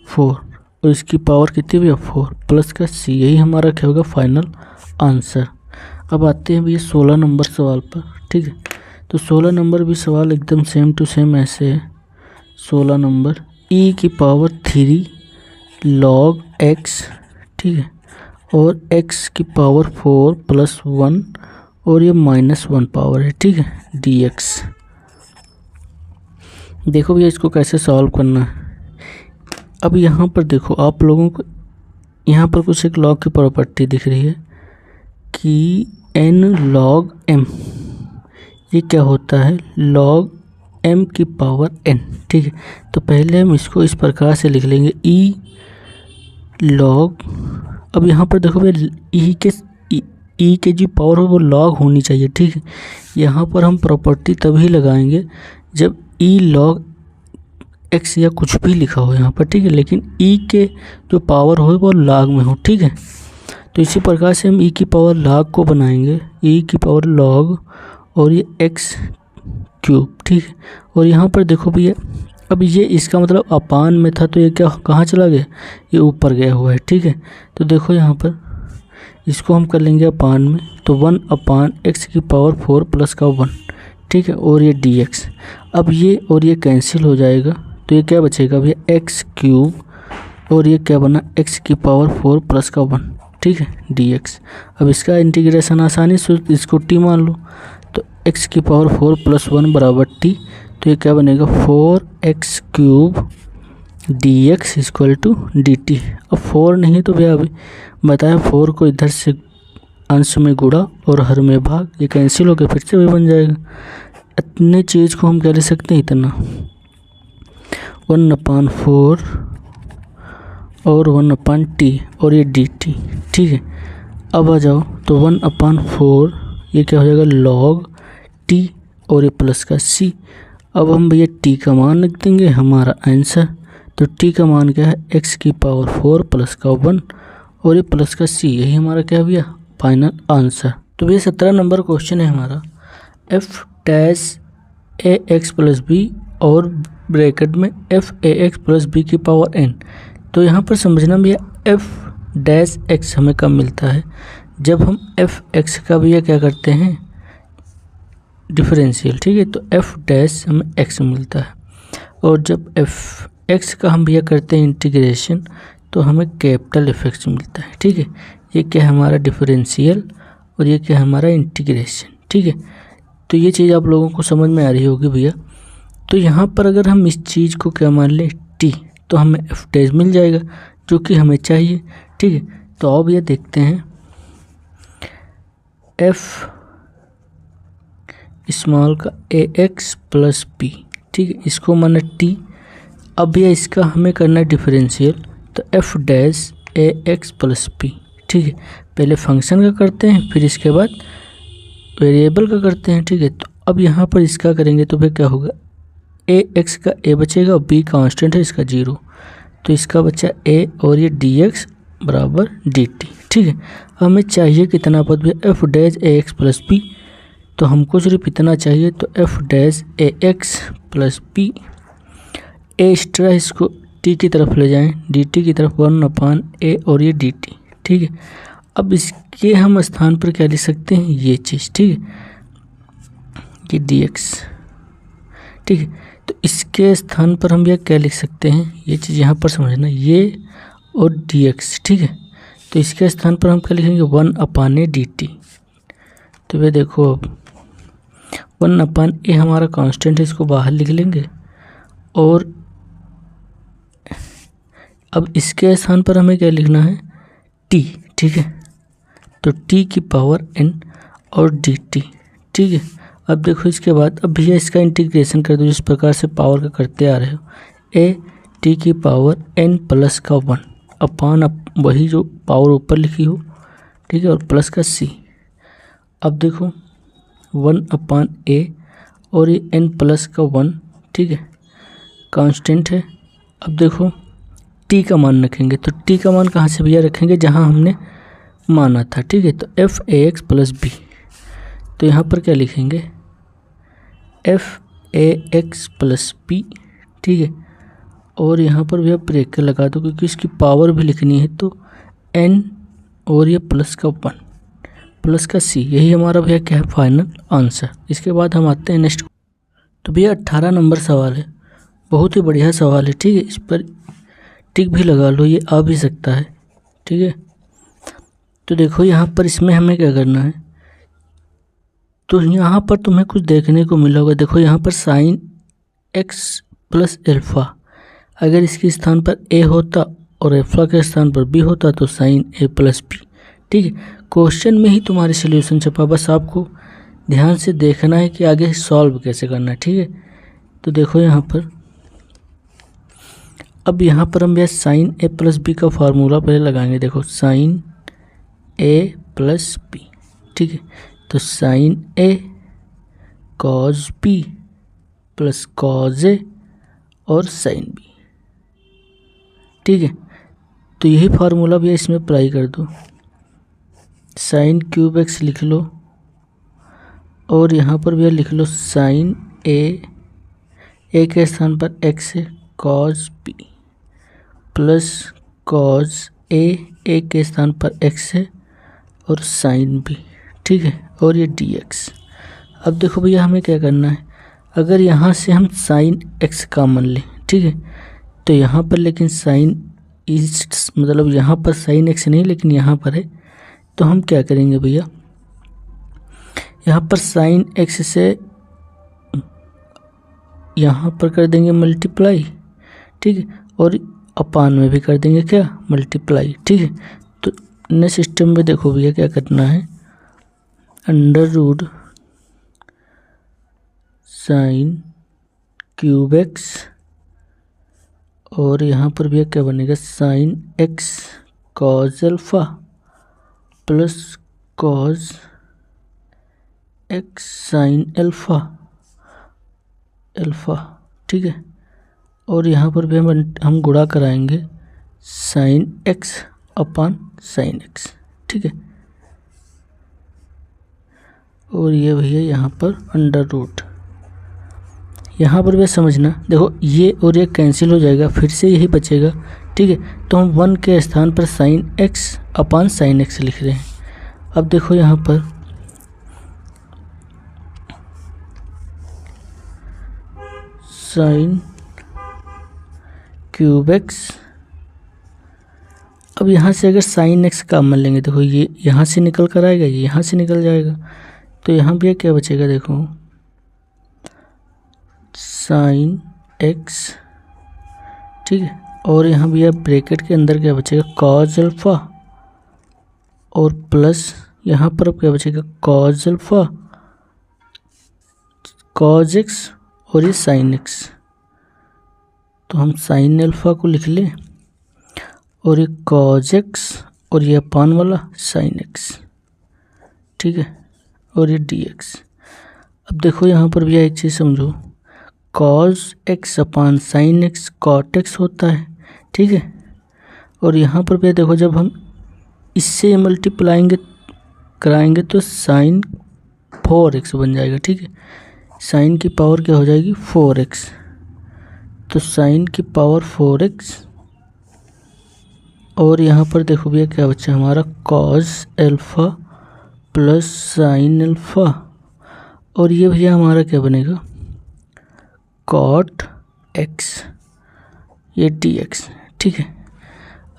4, और इसकी पावर कितनी भी 4 प्लस का c, यही हमारा क्या होगा फाइनल आंसर। अब आते हैं भैया 16 नंबर सवाल पर, ठीक है। तो 16 नंबर भी सवाल एकदम सेम टू सेम ऐसे है। 16 नंबर e की पावर 3 log x, ठीक है, और x की पावर 4 प्लस 1, और ये -1 पावर है, ठीक है, dx। देखो भैया इसको कैसे सॉल्व करना है। अब यहाँ पर देखो आप लोगों को यहाँ पर कुछ एक लॉग की प्रॉपर्टी दिख रही है कि n log m, ये क्या होता है log m की पावर n, ठीक है। तो पहले हम इसको इस प्रकार से लिख लेंगे e log, अब यहाँ पर देखो भैया ई के जो पावर हो वो लॉग होनी चाहिए, ठीक है। यहाँ पर हम प्रॉपर्टी तभी लगाएंगे जब ई लॉग एक्स या कुछ भी लिखा हो यहाँ पर, ठीक है, लेकिन ई के जो पावर हो वो लॉग में हो, ठीक है। तो इसी प्रकार से हम ई की पावर लॉग को बनाएंगे, ई की पावर लॉग और ये एक्स क्यूब, ठीक है। और यहाँ पर देखो भैया अब ये इसका मतलब अपान में था, तो ये क्या कहाँ चला गया, ये ऊपर गया हुआ है, ठीक है। तो देखो यहाँ पर इसको हम कर लेंगे अपान में, तो 1/x की पावर 4 प्लस का 1, ठीक है, और ये dx। अब ये और ये कैंसिल हो जाएगा, तो ये क्या बचेगा भैया एक्स क्यूब, और ये क्या बना x की पावर 4 प्लस का 1, ठीक है, dx। अब इसका इंटीग्रेशन आसानी से इसको t मान लो, तो x की पावर 4 प्लस 1 बराबर t, तो ये क्या बनेगा 4x cube dx equal to dt। अब 4 नहीं तो भैया अभी बताया 4 को इधर से अंश में गुणा और हर में भाग, ये कैंसिल होकर फिर से भी बन जाएगा। इतने चीज़ को हम क्या ले सकते हैं इतना 1/4 और 1/t और ये dt, ठीक है। अब आ जाओ तो 1/4 ये क्या हो जाएगा log t और ये प्लस का c। अब हम भैया t का मान लिख देंगे हमारा आंसर, तो t का मान क्या है x की पावर 4 प्लस का 1 और ये प्लस का c, यही हमारा क्या भैया फाइनल आंसर। तो भैया 17 नंबर क्वेश्चन है हमारा f डैश ए एक्स प्लस बी और ब्रैकेट में f ए एक्स प्लस बी की पावर n। तो यहाँ पर समझना भैया f डैश एक्स हमें कब मिलता है, जब हम f x का भैया क्या करते हैं डिफरेंशियल, ठीक है। तो एफ डैश हमें एक्स मिलता है, और जब एफ एक्स का हम भैया करते हैं इंटीग्रेशन तो हमें कैपिटल एफ एक्स मिलता है, ठीक है। ये क्या है हमारा डिफरेंशियल और ये क्या है हमारा इंटीग्रेशन, ठीक है। तो ये चीज़ आप लोगों को समझ में आ रही होगी भैया। तो यहाँ पर अगर हम इस चीज़ को क्या मान लें टी, तो हमें एफ डैश मिल जाएगा जो कि हमें चाहिए, ठीक है। तो अब ये देखते हैं एफ स्मॉल का ए एक्स प्लस पी, ठीक है, इसको माना टी। अब ये इसका हमें करना है डिफरेंशियल, तो एफ डैश ए एक्स प्लस पी, ठीक है। पहले फंक्शन का करते हैं, फिर इसके बाद वेरिएबल का करते हैं, ठीक है। तो अब यहाँ पर इसका करेंगे तो फिर क्या होगा, ए एक्स का ए बचेगा और बी कांस्टेंट है इसका 0, तो इसका बच्चा ए और ये डी एक्स बराबर डी टी, ठीक है। हमें चाहिए कितना पद भी, एफ डैश ए एक्स प्लस पी, तो हमको सिर्फ इतना चाहिए, तो एफ डैश ए एक्स प्लस पी। ए एक्स्ट्रा इसको टी की तरफ ले जाएं, डी टी की तरफ 1/a और ये डी टी, ठीक है। अब इसके हम स्थान पर क्या लिख सकते हैं, ये चीज़, ठीक है, ये डी एक्स, ठीक है। तो इसके स्थान पर हम यह क्या लिख सकते हैं, ये चीज़ यहाँ पर समझना, ये और डी एक्स, ठीक है। तो इसके स्थान पर हम क्या लिखेंगे 1/a डी टी। तो ये देखो अब 1/a हमारा कांस्टेंट है, इसको बाहर लिख लेंगे, और अब इसके स्थान पर हमें क्या लिखना है टी, ठीक है। तो टी की पावर n और डी टी, ठीक है। अब देखो इसके बाद अब भैया इसका इंटीग्रेशन कर दो जिस प्रकार से पावर का करते आ रहे हो, ए टी की पावर n प्लस का 1 अपान वही जो पावर ऊपर लिखी हो, ठीक है, और प्लस का c। अब देखो 1/a और ये n प्लस का 1, ठीक है, कांस्टेंट है। अब देखो t का मान रखेंगे, तो t का मान कहाँ से भैया रखेंगे, जहाँ हमने माना था, ठीक है। तो f a x plus b, तो यहाँ पर क्या लिखेंगे f a x plus b, ठीक है। और यहाँ पर भैया ब्रेक लगा दो क्योंकि इसकी पावर भी लिखनी है, तो n और ये प्लस का 1 प्लस का c, यही हमारा भैया क्या है फाइनल आंसर। इसके बाद हम आते हैं नेक्स्ट। तो भैया 18 नंबर सवाल है, बहुत ही बढ़िया सवाल है, ठीक है। इस पर टिक भी लगा लो, ये आ भी सकता है, ठीक है। तो देखो यहाँ पर इसमें हमें क्या करना है, तो यहाँ पर तुम्हें कुछ देखने को मिला होगा। देखो यहाँ पर साइन एक्स प्लस एल्फ़ा, अगर इसके स्थान पर ए होता और एल्फ़ा के स्थान पर बी होता तो साइन ए प्लस बी, ठीक है। क्वेश्चन में ही तुम्हारे सोल्यूशन छपा, बस आपको ध्यान से देखना है कि आगे सॉल्व कैसे करना है, ठीक है। तो देखो यहाँ पर, अब यहाँ पर हम यह साइन ए प्लस बी का फार्मूला पहले लगाएंगे। देखो साइन ए प्लस बी, ठीक है। तो साइन ए कॉज बी प्लस कॉज ए और साइन बी, ठीक है। तो यही फार्मूला भी इसमें अप्लाई कर दो, साइन क्यूब एक्स लिख लो, और यहाँ पर भी लिख लो साइन ए के स्थान पर एक्स है, कॉज बी प्लस कॉज ए के स्थान पर एक्स है और साइन बी, ठीक है, और ये डी एक्स। अब देखो भैया हमें क्या करना है, अगर यहाँ से हम साइन एक्स कॉमन लें, ठीक है, तो यहाँ पर लेकिन साइन इस मतलब यहाँ पर साइन एक्स नहीं लेकिन यहाँ पर है, तो हम क्या करेंगे भैया, यहाँ पर साइन एक्स से यहाँ पर कर देंगे मल्टीप्लाई, ठीक है, और अपान में भी कर देंगे क्या मल्टीप्लाई, ठीक है। तो नए सिस्टम में देखो भैया क्या करना है, under root sine cube x, और यहाँ पर भैया क्या बनेगा sine x cos alpha plus cos x sine alpha, ठीक है। और यहाँ पर भी हम गुणा कराएंगे sine x upon sine x, ठीक है। और ये भैया यहाँ पर अंडर रूट, यहाँ पर भी समझना, देखो ये और ये कैंसिल हो जाएगा, फिर से यही बचेगा, ठीक है। तो हम 1 के स्थान पर sign x upon sine x लिख रहे हैं। अब देखो यहाँ पर साइन क्यूब एक्स। अब यहाँ से अगर साइन एक्स का मान लेंगे, देखो ये यहाँ से निकल कर आएगा, ये यहाँ से निकल जाएगा, तो यहाँ भी क्या बचेगा, देखो साइन एक्स, ठीक है। और यहाँ भी ब्रैकेट के अंदर क्या बचेगा, कॉज अल्फा, और प्लस यहाँ पर अब क्या बचेगा, कॉज अल्फा, कॉज एक्स और ये साइन एक्स। तो हम साइन अल्फा को लिख लें, और ये कॉज एक्स और ये अपान वाला साइन एक्स, ठीक है, और ये डी एक्स। अब देखो यहाँ पर भी एक चीज़ समझो, cos x upon sine x cot x होता है, ठीक है। और यहाँ पर भी देखो, जब हम इससे मल्टीप्लाइंग कराएंगे तो साइन 4x बन जाएगा, ठीक है। साइन की पावर क्या हो जाएगी, 4x, तो साइन की पावर 4x। और यहाँ पर देखो भैया क्या बचा हमारा, cause alpha plus sine alpha, और ये भैया हमारा क्या बनेगा, कॉट एक्स, ये डी एक्स, ठीक है।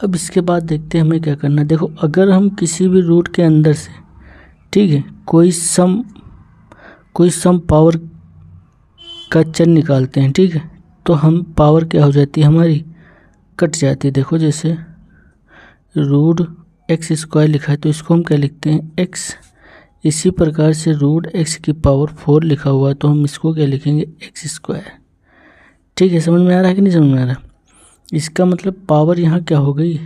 अब इसके बाद देखते हैं हमें क्या करना है। देखो अगर हम किसी भी रूट के अंदर से, ठीक है, कोई सम पावर का चर निकालते हैं, ठीक है, तो हम पावर क्या हो जाती है हमारी, कट जाती है। देखो जैसे रूट एक्स स्क्वायर लिखा है तो इसको हम क्या लिखते हैं, एक्स। इसी प्रकार से रूट एक्स की पावर 4 लिखा हुआ है तो हम इसको क्या लिखेंगे, एक्स स्क्वायर, ठीक है। समझ में आ रहा है कि नहीं समझ में आ रहा है। इसका मतलब पावर यहाँ क्या हो गई,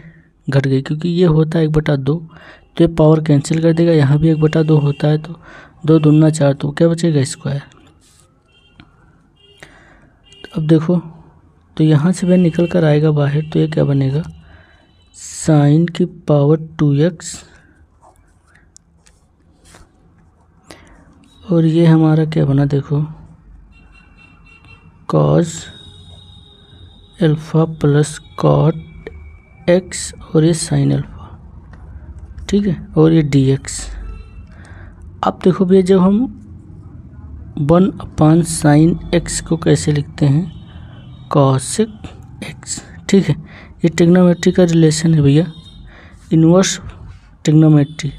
घट गई, क्योंकि ये होता है 1/2, तो ये पावर कैंसिल कर देगा। यहाँ भी 1/2 होता है, तो 2 दूना 4, तो क्या बचेगा, स्क्वायर। अब देखो, तो यहाँ से वह निकल कर आएगा बाहर, तो ये क्या बनेगा, साइन की पावर 2x, और ये हमारा क्या बना, देखो cos alpha plus cot x, और ये साइन अल्फा, ठीक है, और ये डी एक्स। अब देखो भैया, जब हम 1 साइन एक्स को कैसे लिखते हैं, कॉसेक एक्स, ठीक है। ये ट्रिग्नोमेट्री का रिलेशन है भैया, इन्वर्स ट्रिग्नोमेट्री।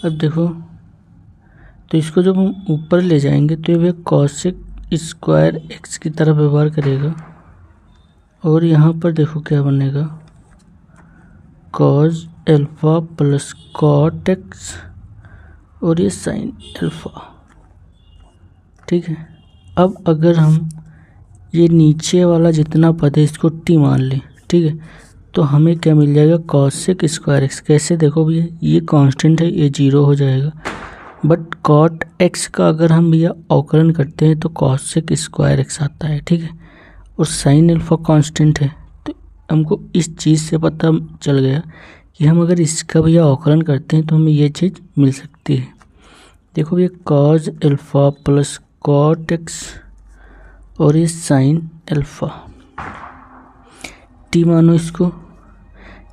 अब देखो, तो इसको जब हम ऊपर ले जाएंगे तो ये भैया कॉसेक स्क्वायर एक्स की तरह व्यवहार करेगा, और यहाँ पर देखो क्या बनेगा, cos alpha plus cot x, और ये साइन अल्फा, ठीक है। अब अगर हम ये नीचे वाला जितना पद है इसको टी मान लें, ठीक है, तो हमें क्या मिल जाएगा, कॉसेक स्क्वायर एक्स। कैसे, देखो भैया ये कांस्टेंट है, ये 0 हो जाएगा, बट कॉट एक्स का अगर हम भैया अवकलन करते हैं तो कॉसेक स्क्वायर एक्स आता है, ठीक है। और साइन अल्फा कांस्टेंट है, तो हमको इस चीज़ से पता चल गया कि हम अगर इसका भैया अवकलन करते हैं तो हमें ये चीज़ मिल सकती है। देखो भैया cos alpha plus cot x, और ये साइन अल्फा, टी मानो इसको,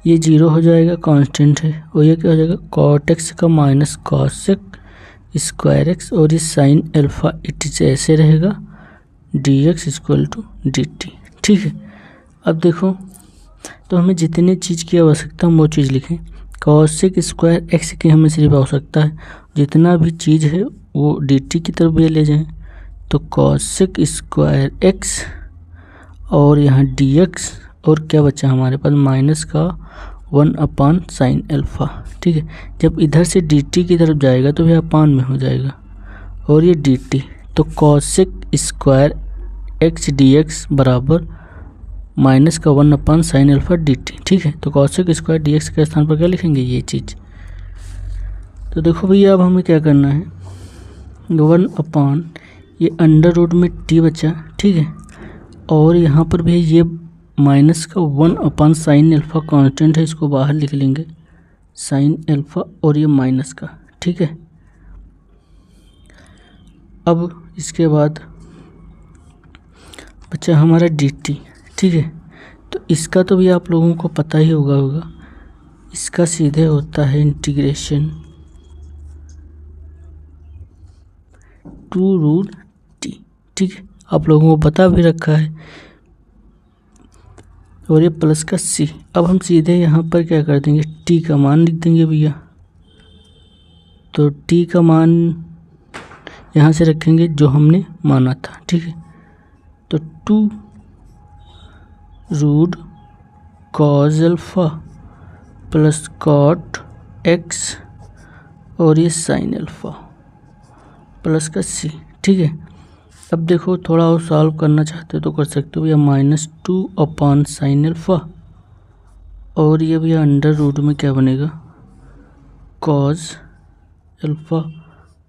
ये 0 हो जाएगा, कांस्टेंट है, और ये क्या हो जाएगा, कॉट एक्स का माइनस कॉसेक स्क्वायर एक्स, और ये साइन अल्फा इट से ऐसे रहेगा, d x equal to d t, ठीक है। अब देखो, तो हमें जितने चीज़ की आवश्यकता हम वो चीज़ लिखें। कॉसेक स्क्वायर एक्स की हमें सिर्फ आवश्यकता है, जितना भी चीज़ है वो डी टी की तरफ भी ले जाएं, तो कॉसेक स्क्वायर एक्स, और यहाँ डी एक्स, और क्या बचा हमारे पास, माइनस का 1 साइन अल्फा, ठीक है। जब इधर से डी टी की तरफ जाएगा तो यह अपान में हो जाएगा, और ये डी टी, तो cosec square x d x बराबर माइनस का 1 साइन अल्फा डी टी, ठीक है। तो कॉसेक स्क्वायर डी एक्स के स्थान पर क्या लिखेंगे, ये चीज़। तो देखो भैया अब हमें क्या करना है, 1 ये अंडर रूट में टी बचा, ठीक है, और यहाँ पर भी ये माइनस का 1 साइन अल्फा कांस्टेंट है, इसको बाहर लिख लेंगे, साइन अल्फा और ये माइनस का, ठीक है। अब इसके बाद बचा हमारा डी टी, ठीक है। तो इसका तो भी आप लोगों को पता ही होगा, इसका सीधे होता है इंटीग्रेशन टू रूट टी, ठीक है, आप लोगों को बता भी रखा है। और ये प्लस का सी। अब हम सीधे यहाँ पर क्या कर देंगे, टी का मान लिख देंगे भैया। तो टी का मान यहाँ से रखेंगे जो हमने माना था, ठीक है। तो 2 root cos alpha plus cot x और ये साइन अल्फा प्लस का सी, ठीक है। अब देखो थोड़ा और सॉल्व करना चाहते हो तो कर सकते हो भैया, -2 अपॉन साइन अल्फा और ये भैया अंडर रूट में क्या बनेगा, कॉज अल्फा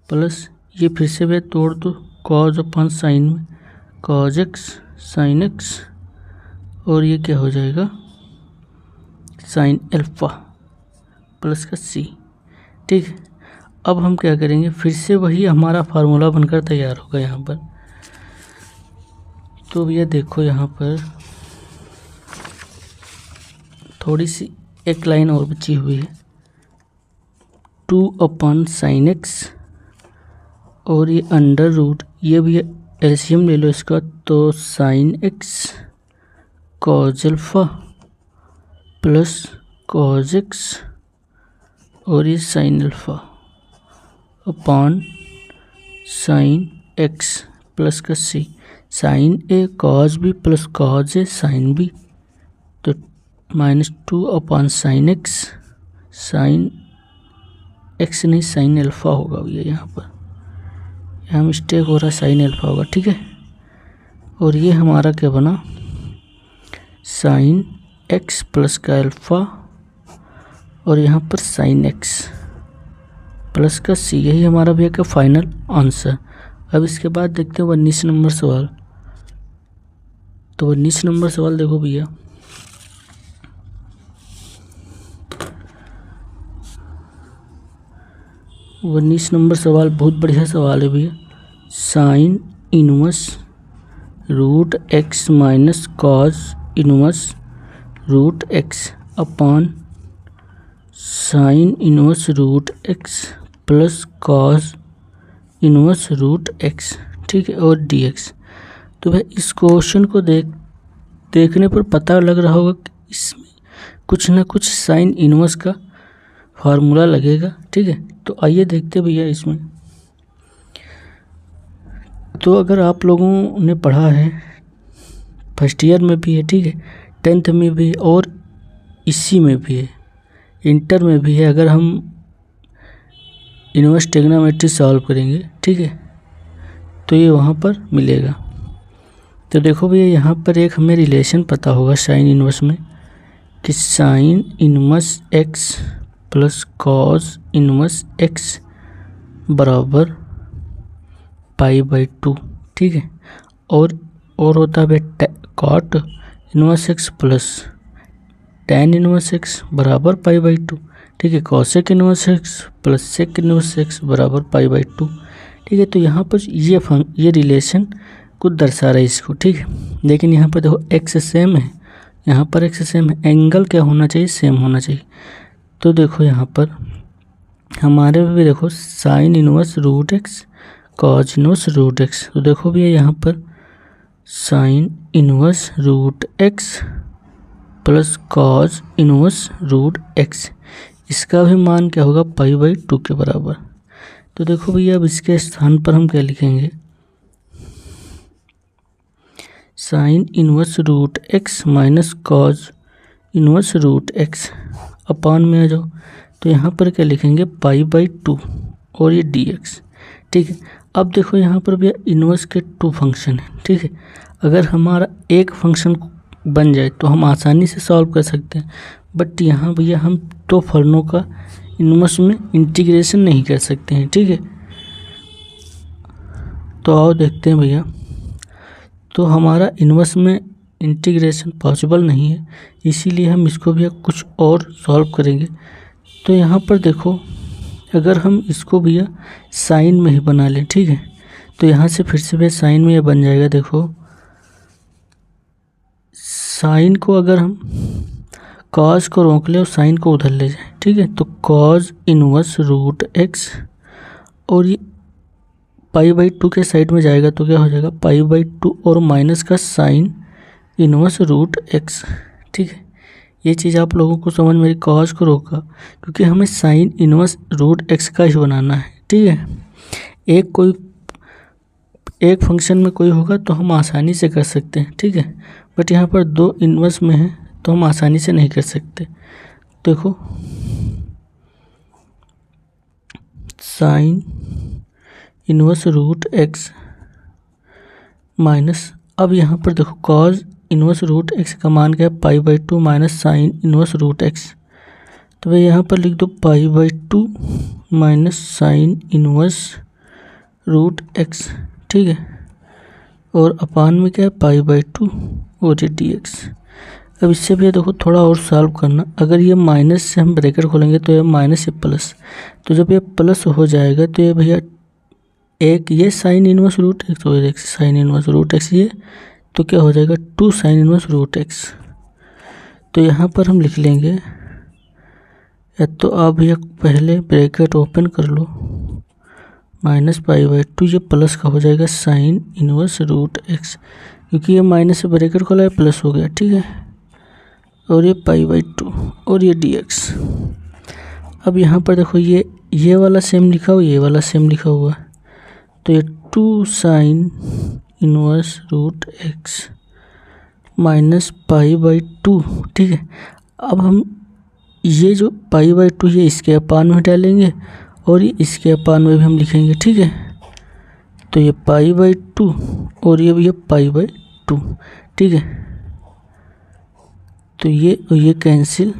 प्लस ये फिर से भैया तोड़ दो, कॉज अपॉन साइन में कॉज एक्स साइन एक्स और ये क्या हो जाएगा, साइन अल्फा प्लस का सी, ठीक है। अब हम क्या करेंगे, फिर से वही हमारा फार्मूला बनकर तैयार होगा यहाँ पर। तो भैया देखो यहाँ पर थोड़ी सी एक लाइन और बची हुई है, 2 अपॉन साइन एक्स और ये अंडर रूट, ये भी एलसीएम ले लो इसका, तो sign x cause alpha plus cos x और ये sine alpha upon sine x plus का सी, साइन ए कॉज बी प्लस कॉज ए साइन बी, तो -2 upon sine x, sine x नहीं साइन अल्फा होगा भैया, यहाँ पर यहाँ मिस्टेक हो रहा है, साइन अल्फा होगा, ठीक है। और ये हमारा क्या बना, साइन एक्स प्लस का अल्फा और यहाँ पर साइन एक्स प्लस का सी, यही हमारा भैया का फाइनल आंसर। अब इसके बाद देखते हैं 19 नंबर सवाल। तो 19 नंबर सवाल देखो भैया, वो 19 नंबर सवाल बहुत बढ़िया सवाल है भैया। Sine inverse root x minus cos inverse root x upon sine inverse root x plus cos inverse root x, ठीक है, और डी एक्स। तो भाई इस क्वेश्चन को देखने पर पता लग रहा होगा कि इसमें कुछ ना कुछ साइन इनवर्स का फार्मूला लगेगा, ठीक है। तो आइए देखते भैया इसमें। तो अगर आप लोगों ने पढ़ा है, फर्स्ट ईयर में भी है, ठीक है, 10th में भी और इसी में भी है, इंटर में भी है, अगर हम इनवर्स ट्रिग्नोमेट्री सॉल्व करेंगे, ठीक है, तो ये वहाँ पर मिलेगा। तो देखो भैया यहाँ पर एक हमें रिलेशन पता होगा साइन इनवर्स में कि sine inverse x plus cos inverse x बराबर π/2, ठीक है। और होता है cot inverse x plus tan inverse x बराबर π/2, ठीक है। Cosec inverse x plus sec inverse x बराबर π/2, ठीक है। तो यहाँ पर ये रिलेशन को दर्शा रहा है इसको, ठीक है। लेकिन यहाँ पर देखो एक्स सेम है, यहाँ पर एक्स सेम है, एंगल क्या होना चाहिए, सेम होना चाहिए। तो देखो यहाँ पर हमारे भी देखो sine inverse root x cos inverse root x, तो देखो भी यहाँ पर sine inverse root x plus cos inverse root x, इसका भी मान क्या होगा, π/2 के बराबर। तो देखो भैया अब इसके स्थान पर हम क्या लिखेंगे, sine inverse root x minus cos inverse root x अपान में आ जाओ, तो यहाँ पर क्या लिखेंगे, π/2 और ये dx, ठीक है। अब देखो यहाँ पर भैया इनवर्स के 2 फंक्शन हैं, ठीक है। अगर हमारा एक फंक्शन बन जाए तो हम आसानी से सॉल्व कर सकते हैं, बट यहाँ भैया हम 2 फलनों का इनवर्स में इंटीग्रेशन नहीं कर सकते हैं, ठीक है। तो आओ देखते हैं भैया, तो हमारा इनवर्स में इंटीग्रेशन पॉसिबल नहीं है, इसीलिए हम इसको भी कुछ और सॉल्व करेंगे। तो यहाँ पर देखो अगर हम इसको भैया साइन में ही बना लें, ठीक है, तो यहाँ से फिर से भैया साइन में ये बन जाएगा। देखो साइन को अगर हम कॉज को रोक ले और साइन को उधर ले जाए, ठीक है, तो कॉज इनवर्स रूट एक्स और ये पाई बाई 2 के साइड में जाएगा तो क्या हो जाएगा, पाई बाई 2 और माइनस का साइन इनवर्स रूट एक्स। ठीक है, ये चीज़ आप लोगों को समझ मेरी कॉज को रोका, क्योंकि हमें साइन इनवर्स रूट एक्स का ही बनाना है। ठीक है, एक फंक्शन में कोई होगा तो हम आसानी से कर सकते हैं। ठीक है, बट यहाँ पर 2 इनवर्स में है तो हम आसानी से नहीं कर सकते। देखो sine inverse root x minus, अब यहाँ पर देखो कॉज इनवर्स रूट एक्स का मान क्या है, pi by 2 minus sine inverse root x. तो भाई यहाँ पर लिख दो pi by 2 minus sine inverse root x. ठीक है, और अपान में क्या है, पाई बाई 2 और ये डी एक्स। अब इससे भी देखो थोड़ा और सॉल्व करना, अगर ये माइनस से हम ब्रैकेट खोलेंगे तो ये माइनस या प्लस, तो जब ये प्लस हो जाएगा तो ये भैया एक ये साइन इनवर्स रूट एक्स और एक साइन इनवर्स रूट एक्स, ये तो क्या हो जाएगा 2 साइन इनवर्स रूट एक्स। तो यहाँ पर हम लिख लेंगे, या तो आप भैया पहले ब्रैकेट ओपन कर लो, माइनस पाई बाई 2, ये प्लस का हो जाएगा साइन इनवर्स रूट एक्स, क्योंकि ये माइनस से ब्रैकेट खोला है प्लस हो गया। ठीक है, और ये पाई बाई 2 और ये डी एक्स। अब यहाँ पर देखो ये वाला सेम लिखा हुआ, ये वाला सेम लिखा हुआ है, तो ये 2 sine inverse root x minus pi by 2। ठीक है, अब हम ये जो पाई बाई 2 ये इसके अपान में डालेंगे और ये इसके अपान में भी हम लिखेंगे। ठीक है, तो ये पाई बाई 2 और ये पाई बाई 2। ठीक है, तो ये कैंसिल,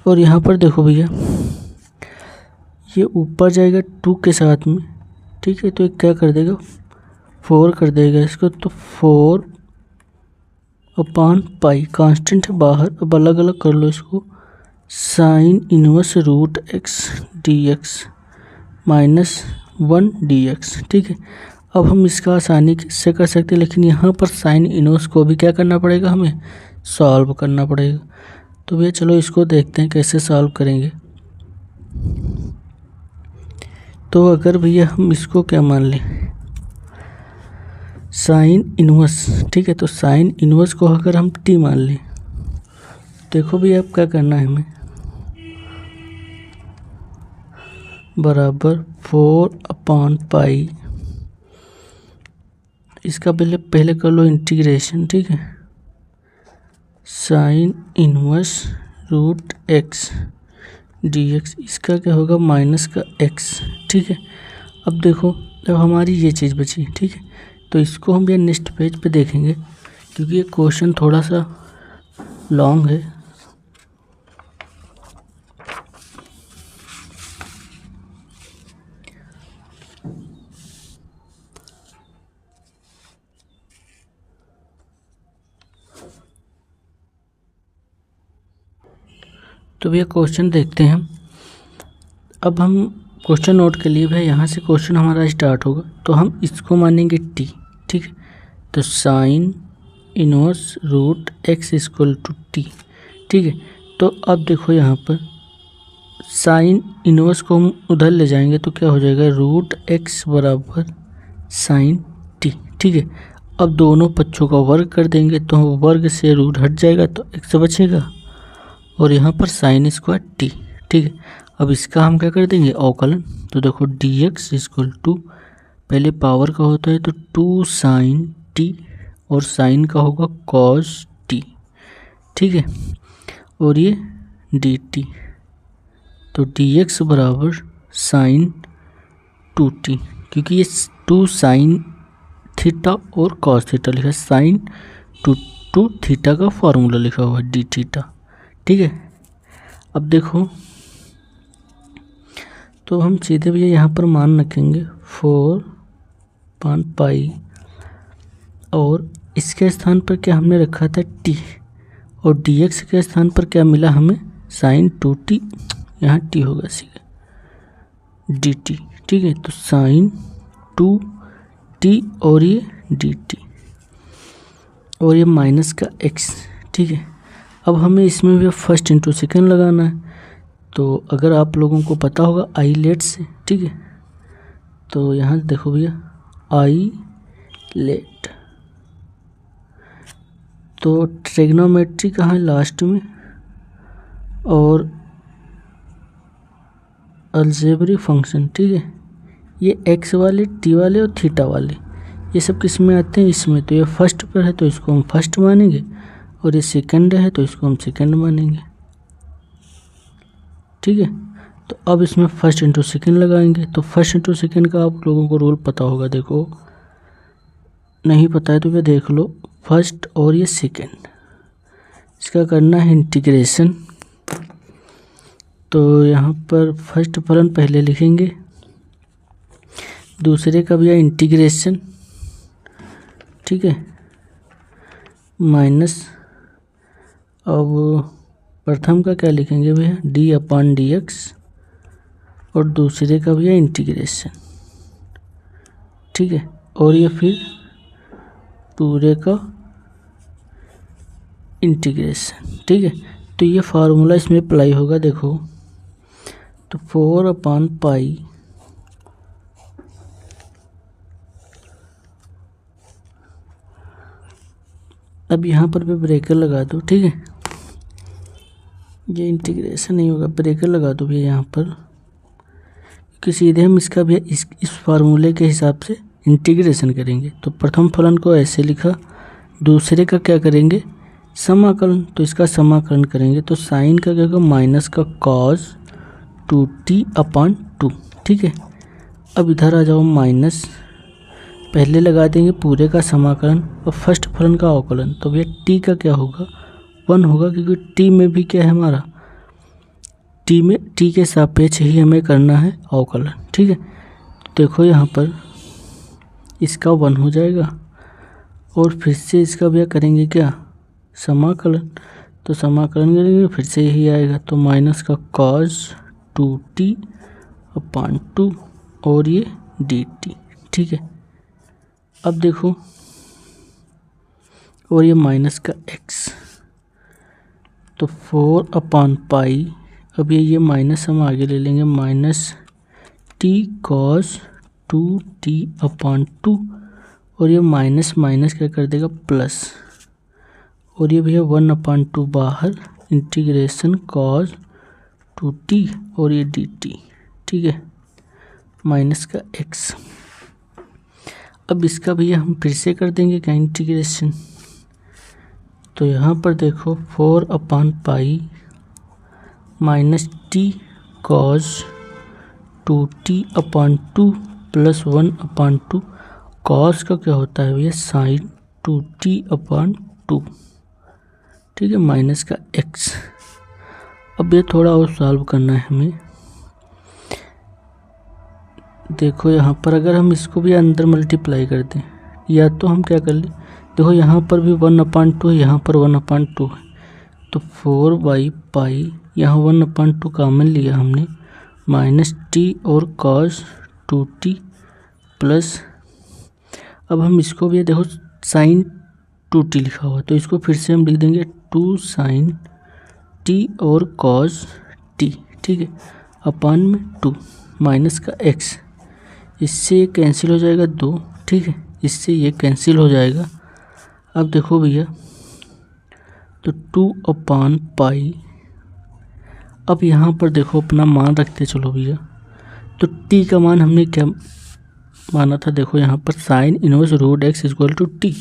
और यहाँ पर देखो भैया ये ऊपर जाएगा 2 के साथ में। ठीक है, तो ये क्या कर देगा, 4 कर देगा इसको, तो 4 अपान पाई, कांस्टेंट है बाहर, अब अलग अलग कर लो इसको, sine inverse root x d x minus 1 d x. ठीक है, अब हम इसका आसानी से कर सकते हैं, लेकिन यहाँ पर साइन इनवर्स को भी क्या करना पड़ेगा, हमें सॉल्व करना पड़ेगा। तो भैया चलो इसको देखते हैं कैसे सॉल्व करेंगे। तो अगर भैया हम इसको क्या मान लें, साइन इनवर्स। ठीक है, तो साइन इनवर्स को अगर हम टी मान लें, देखो भैया अब क्या करना है हमें, बराबर 4 अपान पाई, इसका पहले कर लो इंटीग्रेशन। ठीक है, sine inverse root x d x, इसका क्या होगा माइनस का एक्स। ठीक है, अब देखो जब हमारी ये चीज़ बची। ठीक है, तो इसको हम ये नेक्स्ट पेज पे देखेंगे, क्योंकि ये क्वेश्चन थोड़ा सा लॉन्ग है। तो भैया क्वेश्चन देखते हैं। अब हम क्वेश्चन नोट के लिए भाई यहाँ से क्वेश्चन हमारा स्टार्ट होगा, तो हम इसको मानेंगे टी। ठीक है, तो sine inverse root x equal to t. ठीक है, तो अब देखो यहाँ पर साइन इनवर्स को हम उधर ले जाएंगे तो क्या हो जाएगा, रूट एक्स बराबर साइन टी। ठीक है, अब दोनों पक्षों का वर्ग कर देंगे तो वर्ग से रूट हट जाएगा तो एक्स बचेगा, और यहाँ पर साइन स्क्वायर टी। ठीक है, अब इसका हम क्या कर देंगे, अवकलन। तो देखो डी एक्स इक्वल टू, पहले पावर का होता है तो 2 साइन टी, और साइन का होगा कॉस टी। ठीक है, और ये डी टी, तो डी एक्स बराबर साइन 2t, क्योंकि ये 2 साइन थीटा और कॉस थीटा लिखा है, साइन 2 थीटा का फॉर्मूला लिखा हुआ है डी थीटा। ठीक है, अब देखो तो हम सीधे भैया यहाँ पर मान रखेंगे 4 पान पाई, और इसके स्थान पर क्या हमने रखा था t, और dx के स्थान पर क्या मिला हमें, साइन 2t, यहाँ t होगा सीधा dt। ठीक है, तो साइन 2t और ये dt, और ये माइनस का x। ठीक है, अब हमें इसमें भी फर्स्ट इंटू सेकेंड लगाना है, तो अगर आप लोगों को पता होगा आईलेट से। ठीक है, तो यहाँ देखो भैया आई लेट, तो ट्रिग्नोमेट्री कहाँ है लास्ट में, और अलजेब्रिक फंक्शन, ठीक है। ये एक्स वाले, टी वाले और थीटा वाले ये सब किस में आते हैं, इसमें। तो ये फर्स्ट पर है तो इसको हम फर्स्ट मानेंगे, और ये सेकंड है तो इसको हम सेकंड मानेंगे, ठीक है। तो अब इसमें फर्स्ट इंटू सेकंड लगाएंगे। तो फर्स्ट इंटू सेकंड का आप लोगों को रूल पता होगा, देखो नहीं पता है तो ये देख लो, फर्स्ट और ये सेकंड, इसका करना है इंटीग्रेशन। तो यहाँ पर फर्स्ट फलन पहले लिखेंगे, दूसरे का भी है इंटीग्रेशन, ठीक है, माइनस, अब प्रथम का क्या लिखेंगे भैया, डी अपॉन डी एक्स, और दूसरे का भी है इंटीग्रेशन, ठीक है, और ये फिर पूरे का इंटीग्रेशन, ठीक है। तो ये फार्मूला इसमें अप्लाई होगा, देखो तो 4/पाई अब यहाँ पर भी ब्रेकर लगा दो, ठीक है। ये इंटीग्रेशन नहीं होगा, ब्रेकर लगा दो भैया यहाँ पर, कि सीधे हम इसका भी इस फार्मूले के हिसाब से इंटीग्रेशन करेंगे। तो प्रथम फलन को ऐसे लिखा, दूसरे का क्या करेंगे, समाकलन, तो इसका समाकलन करेंगे। तो साइन का क्या होगा, माइनस का कॉस 2t/2, ठीक है। अब इधर आ जाओ, माइनस पहले लगा देंगे पूरे का समाकलन और फर्स्ट फलन का अवकलन। तो भैया टी का क्या होगा, 1 होगा, क्योंकि टी में भी क्या है हमारा, टी के सापेक्ष ही हमें करना है अवकलन, ठीक है। देखो यहाँ पर इसका 1 हो जाएगा, और फिर से इसका भी करेंगे क्या, समाकलन। तो समाकलन करेंगे फिर से यही आएगा, तो माइनस का कॉस 2t/2 और ये dt, ठीक है। अब देखो, और ये माइनस का x, तो 4/पाई, अब ये माइनस हम आगे ले लेंगे, माइनस t cos 2t/2, और ये माइनस माइनस क्या कर देगा, प्लस, और ये भैया 1/2 बाहर, इंटीग्रेशन cos 2t और ये dt, ठीक है, माइनस का x। अब इसका भैया हम फिर से कर देंगे क्या, इंटीग्रेशन। तो यहाँ पर देखो 4/पाई minus T cos 2t/2 plus 1/2, cos का क्या होता है भैया, साइन 2t/2, ठीक है, माइनस का x। अब ये थोड़ा और सॉल्व करना है हमें। देखो यहाँ पर अगर हम इसको भी अंदर मल्टीप्लाई कर दें, या तो हम क्या कर लें, देखो यहाँ पर भी 1/2 है, यहाँ पर 1/2 है, तो 4/पाई, यहाँ 1/2 कॉमन लिया हमने, माइनस टी और कॉस 2t प्लस, अब हम इसको भी देखो साइन 2t लिखा हुआ, तो इसको फिर से हम लिख देंगे 2 साइन t और कॉस t, ठीक है, अपान में 2 माइनस का x, इससे ये कैंसिल हो जाएगा 2, ठीक है, इससे ये कैंसिल हो जाएगा। अब देखो भैया, तो 2/पाई, अब यहाँ पर देखो अपना मान रखते चलो भैया, तो t का मान हमने क्या माना था, देखो यहाँ पर sine inverse root x equal to t,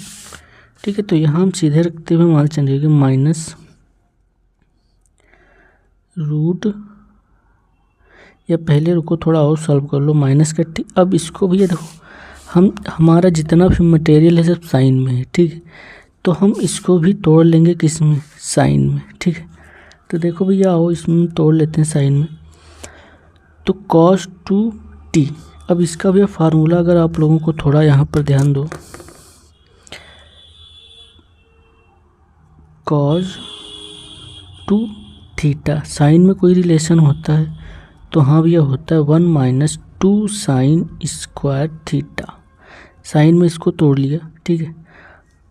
ठीक है। तो यहाँ हम सीधे रखते हुए मान चलेंगे माइनस रूट, या पहले रुको थोड़ा और सॉल्व कर लो, माइनस का टी। अब इसको भैया देखो, हमारा जितना भी मटेरियल है सब साइन में है, ठीक है, तो हम इसको भी तोड़ लेंगे किस में, साइन में, ठीक है। तो देखो भैया आओ इसमें तोड़ लेते हैं साइन में, तो cos 2t, अब इसका भी फार्मूला अगर आप लोगों को थोड़ा यहाँ पर ध्यान दो, cos 2 थीटा, साइन में कोई रिलेशन होता है, तो हाँ भैया होता है 1 minus 2 sine square theta, sine में इसको तोड़ लिया, ठीक है।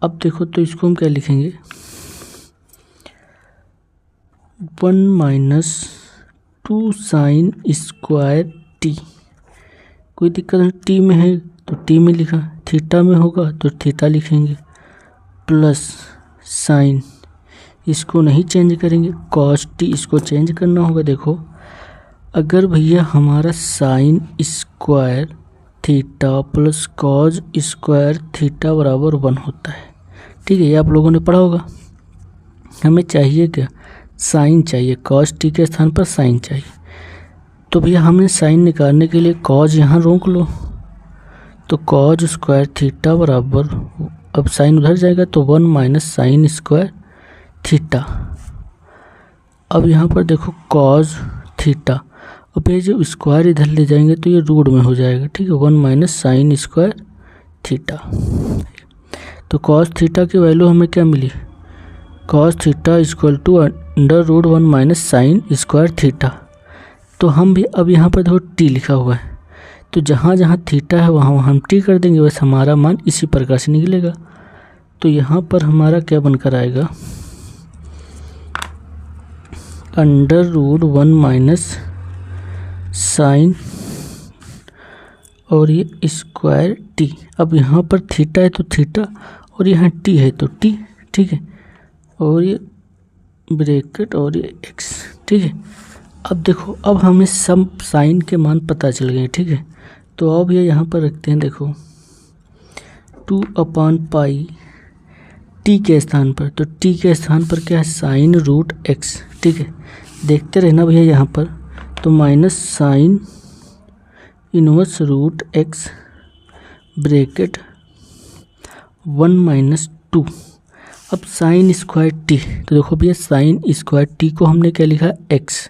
अब देखो तो इसको हम क्या लिखेंगे, 1 माइनस 2 साइन स्क्वायर टी कोई दिक्कत नहीं, टी में है तो टी में लिखा, थीटा में होगा तो थीटा लिखेंगे, प्लस साइन, इसको नहीं चेंज करेंगे, कॉस टी इसको चेंज करना होगा। देखो अगर भैया हमारा sign square theta plus cos square theta बराबर 1 होता है, ठीक है, ये आप लोगों ने पढ़ा होगा। हमें चाहिए क्या, साइन चाहिए, कॉस टी के स्थान पर साइन चाहिए। तो भैया हमें साइन निकालने के लिए कॉस यहाँ रोक लो, तो कॉस स्क्वायर थीटा बराबर, अब साइन उधर जाएगा तो 1 माइनस साइन स्क्वायर थीटा। अब यहाँ पर देखो कॉस थीटा, अब ये जो स्क्वायर इधर ले जाएंगे तो ये रूट में हो जाएगा, ठीक है, 1 माइनस साइन स्क्वायर थीटा। तो कॉस थीटा की वैल्यू हमें क्या मिली, cos theta equal to under root 1 minus sine square theta. तो हम भी अब यहाँ पर देखो टी लिखा हुआ है, तो जहाँ जहाँ थीटा है वहाँ हम टी कर देंगे, बस हमारा मान इसी प्रकार से निकलेगा। तो यहाँ पर हमारा क्या बनकर आएगा, अंडर रूट 1 माइनस साइन और ये स्क्वायर टी। अब यहाँ पर थीटा है तो थीटा और यहाँ टी है तो टी, ठीक है, और ये ब्रैकेट और ये एक्स, ठीक है। अब देखो अब हमें सब साइन के मान पता चल गए, ठीक है। तो अब ये यहाँ पर रखते हैं, देखो 2/पाई टी के स्थान पर, तो टी के स्थान पर क्या है, साइन रूट एक्स, ठीक है। देखते रहना भैया यहाँ पर, तो minus sine inverse root x bracket 1 minus 2। अब साइन स्क्वायर टी, तो देखो भैया साइन स्क्वायर टी को हमने क्या लिखा, एक्स,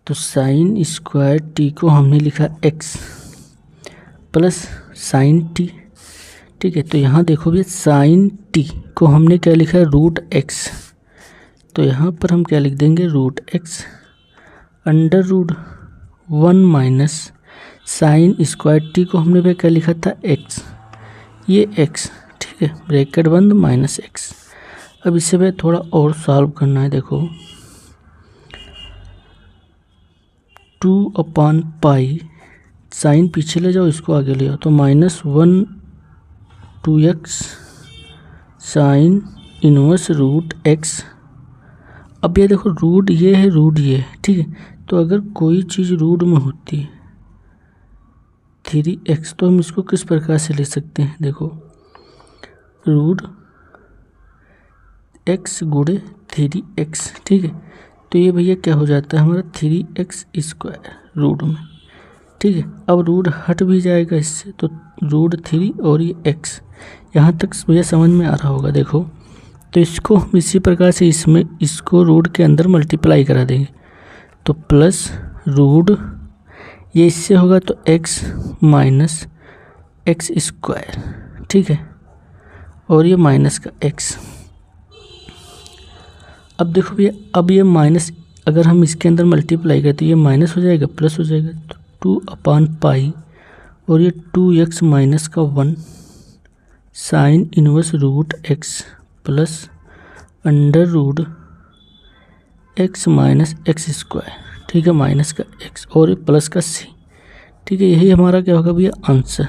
तो साइन स्क्वायर टी को हमने लिखा एक्स प्लस साइन टी, ठीक है। तो यहाँ देखो भैया साइन टी को हमने क्या लिखा है, रूट एक्स, तो यहाँ पर हम क्या लिख देंगे, root x under root 1 minus sine square t को हमने भी क्या लिखा था, एक्स, ये एक्स, ठीक है, ब्रैकेट बंद माइनस एक्स। अब इसे भी थोड़ा और सॉल्व करना है। देखो 2/पाई, साइन पीछे ले जाओ, इसको आगे ले आओ, तो -1 2x sign inverse root x. अब ये देखो रूट ये है, रूट ये है, ठीक है। तो अगर कोई चीज़ रूट में होती है 3x, तो हम इसको किस प्रकार से ले सकते हैं, देखो रूट x गुणे 3x, ठीक है। तो ये भैया क्या हो जाता है हमारा 3x स्क्वायर रूट में, ठीक है। अब रूट हट भी जाएगा इससे, तो रूट 3 और ये x, यहाँ तक भैया समझ में आ रहा होगा। देखो तो इसको हम इसी प्रकार से इसमें इसको रूट के अंदर मल्टीप्लाई करा देंगे, तो प्लस रूट ये इससे होगा तो x माइनस एक्स स्क्वायर, ठीक है, और ये माइनस का x। अब देखो भैया अब ये माइनस अगर हम इसके अंदर मल्टीप्लाई करें तो ये माइनस हो जाएगा प्लस हो जाएगा, तो 2/पाई और ये 2x माइनस का 1 sine inverse root x plus under root x minus x square, ठीक है, माइनस का x और ये प्लस का c, ठीक है। यही हमारा क्या होगा भैया आंसर,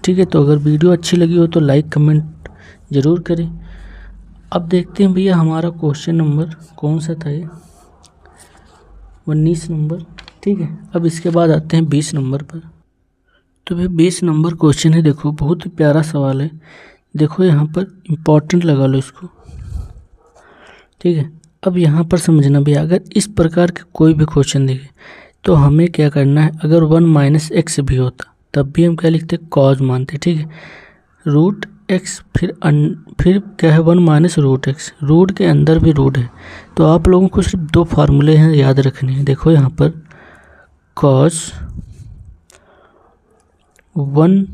ठीक है। तो अगर वीडियो अच्छी लगी हो तो लाइक कमेंट ज़रूर करें। अब देखते हैं भैया हमारा क्वेश्चन नंबर कौन सा था, ये 19 नंबर, ठीक है। अब इसके बाद आते हैं 20 नंबर पर। तो भैया 20 नंबर क्वेश्चन है, देखो बहुत ही प्यारा सवाल है। देखो यहाँ पर इम्पोर्टेंट लगा लो इसको, ठीक है। अब यहाँ पर समझना भैया, अगर इस प्रकार के कोई भी क्वेश्चन देखे तो हमें क्या करना है, अगर 1 माइनस एक्स भी होता तब भी हम क्या लिखते, कॉज मानते, ठीक है। रूट एक्स फिर क्या है 1 माइनस रूट एक्स, रूट के अंदर भी रूट है, तो आप लोगों को सिर्फ 2 फार्मूले हैं याद रखने हैं। देखो यहाँ पर कॉस 1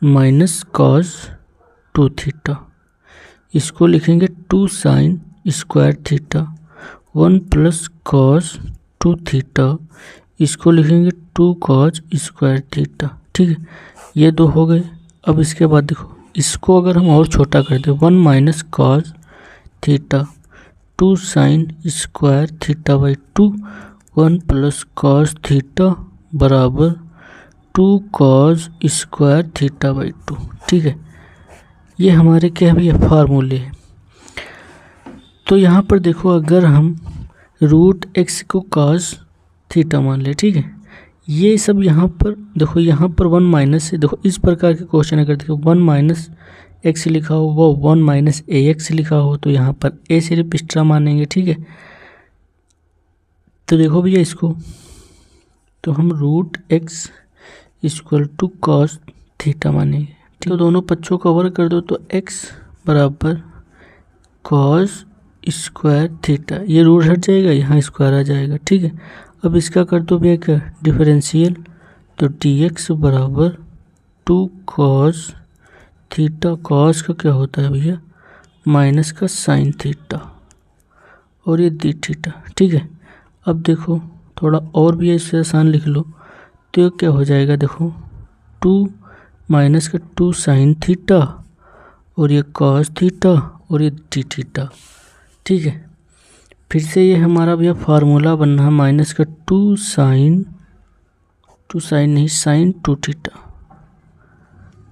माइनस कॉस 2 थीटा, इसको लिखेंगे 2 sine square theta 1 plus cos 2 theta, इसको लिखेंगे 2 कॉस स्क्वायर थीटा, ठीक है। ये 2 हो गए। अब इसके बाद देखो इसको अगर हम और छोटा कर दें, 1 minus cos theta 2 sine square theta by 2 1 plus cos theta बराबर 2 cos स्क्वायर थीटा बाई 2। ठीक है, ये हमारे क्या भी फार्मूले हैं। तो यहाँ पर देखो, अगर हम रूट एक्स को cos थीटा मान ले, ठीक है, ये सब यहाँ पर देखो, यहाँ पर 1 माइनस है। देखो इस प्रकार के क्वेश्चन अगर देखो 1 माइनस एक्स लिखा हो, वो 1 माइनस ए एक्स लिखा हो, तो यहाँ पर ए सिर्फ एक्स्ट्रा मानेंगे। ठीक है, तो देखो भैया इसको, तो हम root x equal to cos theta मानेंगे। तो दोनों पक्षों को कवर कर दो, तो एक्स बराबर कॉस स्क्वायर थीटा, ये रूट हट जाएगा, यहाँ स्क्वायर आ जाएगा। ठीक है, अब इसका कर दो भैया क्या, डिफरेंशियल, तो डी एक्स बराबर 2 कॉस थीटा, कॉस का क्या होता है भैया माइनस का साइन थीटा, और ये डी थीटा। ठीक है, अब देखो थोड़ा और भी इससे आसान लिख लो, तो ये क्या हो जाएगा, देखो 2 माइनस का 2 साइन थीटा, और ये कॉस थीटा, और ये डी थीटा। ठीक है, फिर से ये हमारा भैया फार्मूला बनना है, माइनस का 2 साइन नहीं, साइन 2 थीटा,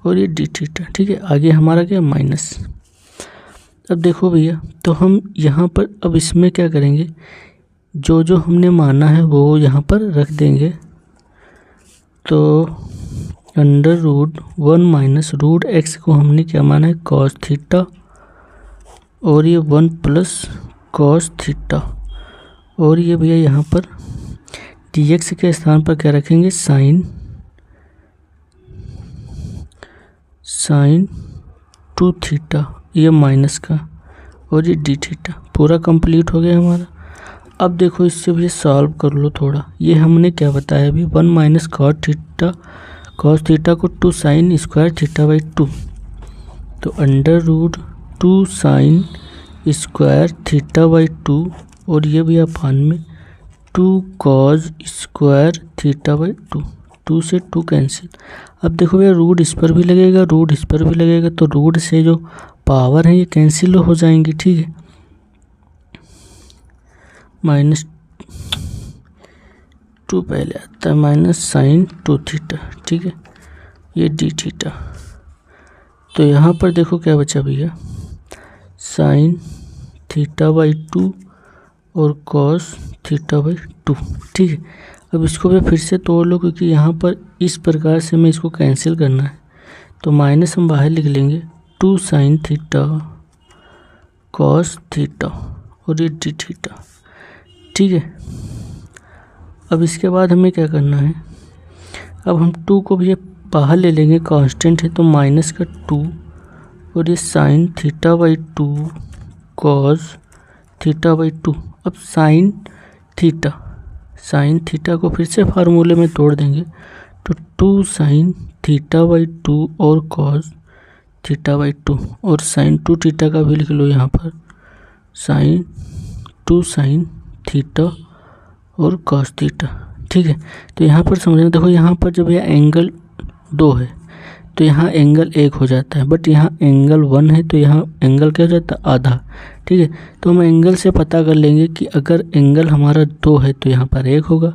और ये डी थीटा। ठीक है, आगे हमारा क्या माइनस। अब देखो भैया, तो हम यहाँ पर अब इसमें क्या करेंगे, जो जो हमने माना है वो यहाँ पर रख देंगे। तो under root 1 minus root x को हमने क्या माना है, कॉस थीटा, और ये 1 प्लस कॉस थीटा, और ये भैया यहाँ पर डी एक्स के स्थान पर क्या रखेंगे, साइन 2 थीटा, ये माइनस का, और ये डी थीटा। पूरा कंप्लीट हो गया हमारा। अब देखो इससे भी सॉल्व कर लो थोड़ा। ये हमने क्या बताया अभी, 1 माइनस कॉस थीटा को 2 साइन स्क्वायर थीटा बाई 2, तो under root 2 sine square theta by 2, और ये भी अपान में 2 कॉस स्क्वायर थीटा बाई 2, 2 से 2 कैंसिल। अब देखो भैया, रूट इस पर भी लगेगा, रूट इस पर भी लगेगा, तो रूट से जो पावर है ये कैंसिल हो जाएंगी। ठीक है, -2 पहले आता है, माइनस साइन 2 थीटा। ठीक है, ये डी थीटा। तो यहाँ पर देखो क्या बचा भैया, साइन थीटा बाई 2 और कॉस थीटा बाई 2। ठीक है, अब इसको भी फिर से तोड़ लो, क्योंकि यहाँ पर इस प्रकार से हमें इसको कैंसिल करना है। तो माइनस हम बाहर लिख लेंगे, 2 साइन थीटा कॉस थीटा, और ये डी थीटा। ठीक है, अब इसके बाद हमें क्या करना है, अब हम 2 को भी बाहर ले लेंगे, कांस्टेंट है, तो माइनस का 2, और ये sine theta by 2 cos theta by 2। अब साइन थीटा को फिर से फार्मूले में तोड़ देंगे, तो 2 साइन थीटा बाई 2 और कॉस थीटा बाई 2, और साइन 2 थीटा का भी लिख लो यहाँ पर, साइन 2 साइन थीटा और कॉस थीटा। ठीक है, तो यहाँ पर समझना, देखो यहाँ पर जब यह एंगल 2 है तो यहाँ एंगल 1 हो जाता है, बट यहाँ एंगल 1 है तो यहाँ एंगल क्या हो जाता है, आधा। ठीक है, तो हम एंगल से पता कर लेंगे कि अगर एंगल हमारा 2 है तो यहाँ पर 1 होगा,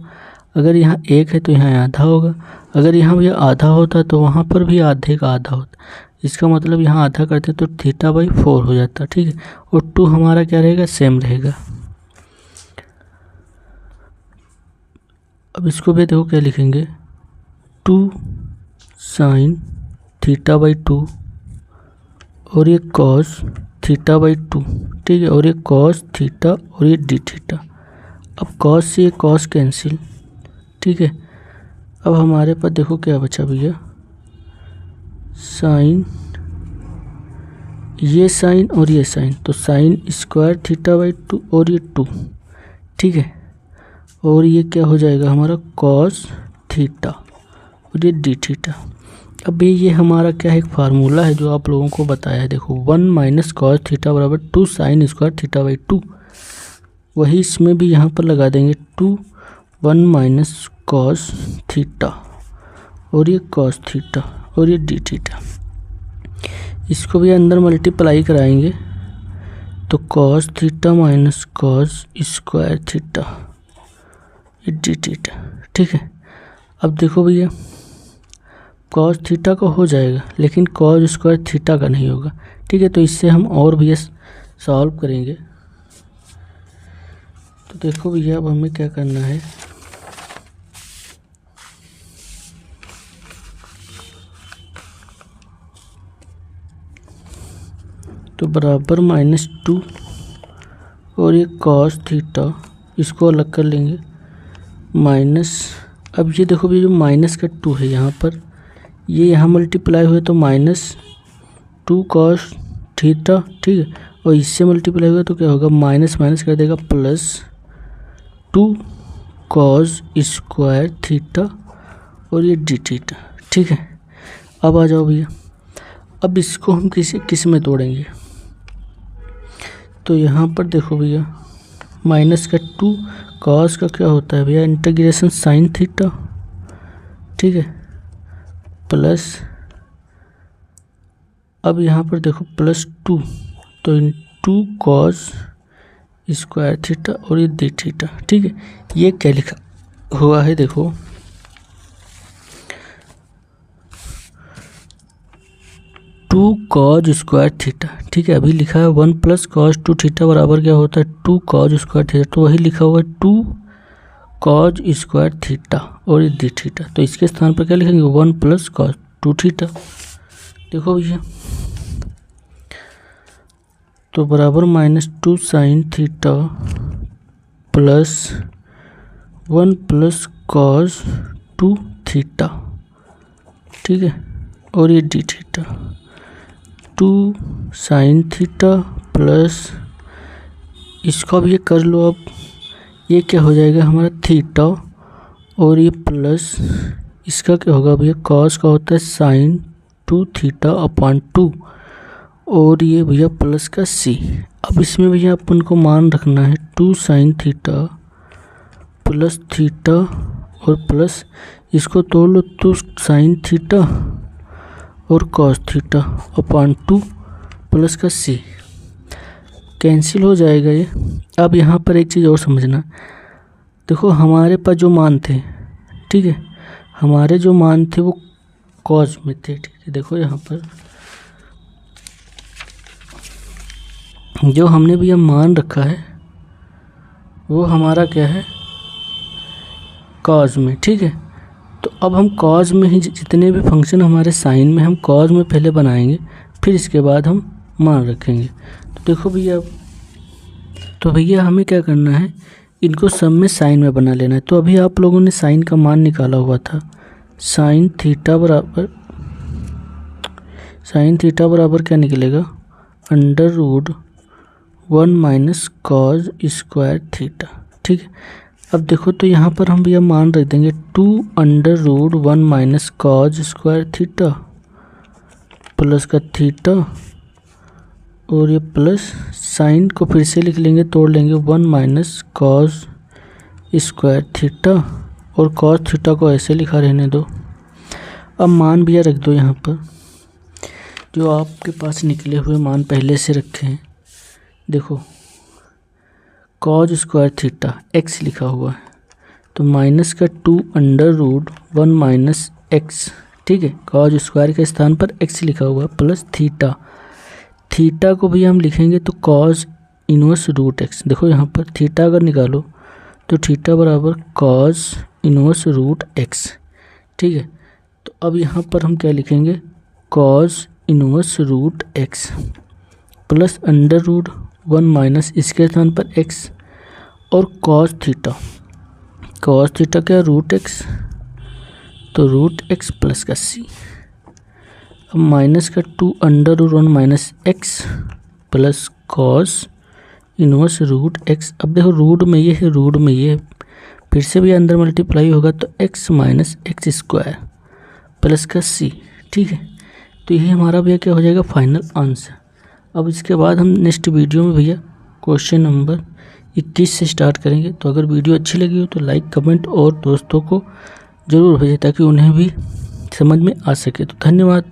अगर यहाँ 1 है तो यहाँ आधा होगा, अगर यहाँ भी आधा होता तो वहाँ पर भी आधे का आधा होता। इसका मतलब यहाँ आधा करते तो थीटा बाई 4 हो जाता। ठीक है, और 2 हमारा क्या रहेगा, सेम रहेगा। अब इसको भी देखो क्या लिखेंगे, 2 साइन थीटा बाई 2, और ये कॉस थीटा बाई 2। ठीक है, और ये कॉस थीटा, और ये डी थीटा। अब कॉस से ये कॉस कैंसिल। ठीक है, अब हमारे पास देखो क्या बचा भैया, साइन, ये साइन और ये साइन, तो साइन स्क्वायर थीटा बाई 2 और ये 2। ठीक है, और ये क्या हो जाएगा हमारा, कॉस थीटा, और ये डी थीटा। अब ये हमारा क्या है, एक फार्मूला है जो आप लोगों को बताया है। देखो 1 माइनस कॉस थीटा बराबर 2 साइन स्क्वायर थीटा बाई 2, वही इसमें भी यहाँ पर लगा देंगे, 1 माइनस कॉस थीटा, और ये कॉस थीटा, और ये डी थीटा। इसको भी अंदर मल्टीप्लाई कराएंगे, तो cos theta minus cos square theta, ये डी थीटा। ठीक है, अब देखो भैया कॉस थीटा का हो जाएगा, लेकिन कॉस स्क्वायर थीटा का नहीं होगा। ठीक है, तो इससे हम और भैया सॉल्व करेंगे। तो देखो भैया अब हमें क्या करना है, तो बराबर -2 और ये कॉस थीटा इसको अलग कर लेंगे माइनस। अब ये देखो ये जो -2 है यहाँ पर, ये यहाँ मल्टीप्लाई हुए तो -2 कॉस थीटा। ठीक है, और इससे मल्टीप्लाई हुआ तो क्या होगा, माइनस माइनस कर देगा +2 कॉस स्क्वायर थीटा और ये डी थीटा। ठीक है, अब आ जाओ भैया, अब इसको हम किस में तोड़ेंगे। तो यहाँ पर देखो भैया -2 कॉस का क्या होता है भैया, इंटीग्रेशन साइन थीटा। ठीक है, प्लस अब यहाँ पर देखो +2 तो 2 कॉस स्क्वायर थीटा और ये डी थीटा। ठीक है, ये क्या लिखा हुआ है देखो, टू कॉज स्क्वायर थीटा। ठीक है, अभी लिखा है 1 + cos 2 थीटा बराबर क्या होता है 2 कॉज स्क्वायर थीटा, तो वही लिखा हुआ है 2 कॉज स्क्वायर थीटा और ये डी थीटा। तो इसके स्थान पर क्या लिखेंगे 1 + cos 2 थीटा। देखो भैया तो बराबर -2 sine theta plus 1 + cos 2 theta. ठीक है, और ये D theta 2 sine theta plus इसका भी ये कर लो। अब ये क्या हो जाएगा हमारा थीटा और ये प्लस इसका क्या होगा भैया, कॉस का होता है साइन 2 थीटा अपॉन 2 और ये भैया प्लस का सी। अब इसमें भैया अपन को मान रखना है 2 साइन थीटा प्लस थीटा और प्लस इसको तोड़ लो तो साइन थीटा और कॉस थीटा अपॉन 2 प्लस का सी, कैंसिल हो जाएगा ये। अब यहाँ पर एक चीज़ और समझना, देखो हमारे पास जो मान थे, ठीक है, हमारे जो मान थे वो कॉस में थे। ठीक है, देखो यहाँ पर जो हमने भी यह मान रखा है वो हमारा क्या है कॉस में। ठीक है, तो अब हम कॉस में ही जितने भी फंक्शन हमारे साइन में हम कॉस में पहले बनाएंगे, फिर इसके बाद हम मान रखेंगे। तो देखो भैया, तो भैया हमें क्या करना है, इनको सब में साइन में बना लेना है। तो अभी आप लोगों ने साइन का मान निकाला हुआ था, साइन थीटा बराबर क्या निकलेगा, √1 - cos स्क्वायर थीटा। ठीक है, अब देखो तो यहाँ पर हम भैया मान रख देंगे 2 √1 - cos स्क्वायर थीटा प्लस का थीटा और ये प्लस साइन को फिर से लिख लेंगे, तोड़ लेंगे 1 - cos स्क्वायर थीटा और cos थीटा को ऐसे लिखा रहने दो। अब मान भैया रख दो यहाँ पर, जो आपके पास निकले हुए मान पहले से रखे हैं। देखो cos स्क्वायर थीटा x लिखा हुआ है, तो माइनस का 2 √1 - x। ठीक है, cos स्क्वायर के स्थान पर x लिखा हुआ है प्लस थीटा को भी हम लिखेंगे तो cos इनवर्स √x। देखो यहाँ पर थीटा अगर निकालो तो थीटा बराबर cos इनवर्स √x। ठीक है, तो अब यहाँ पर हम क्या लिखेंगे cos इनवर्स √x प्लस √1 - इसके स्थान पर x और cos थीटा क्या √x, तो √x प्लस का c। अब माइनस का 2 √1 - x plus cos inverse √x। अब देखो रूट में ये है, रूट में ये फिर से भी अंदर मल्टीप्लाई होगा तो x - x स्क्वायर प्लस का c। ठीक है, तो यही हमारा भैया क्या हो जाएगा फाइनल आंसर। अब इसके बाद हम नेक्स्ट वीडियो में भैया क्वेश्चन नंबर 21 से स्टार्ट करेंगे। तो अगर वीडियो अच्छी लगी हो तो लाइक कमेंट और दोस्तों को ज़रूर भेजें ताकि उन्हें भी समझ में आ सके। तो धन्यवाद।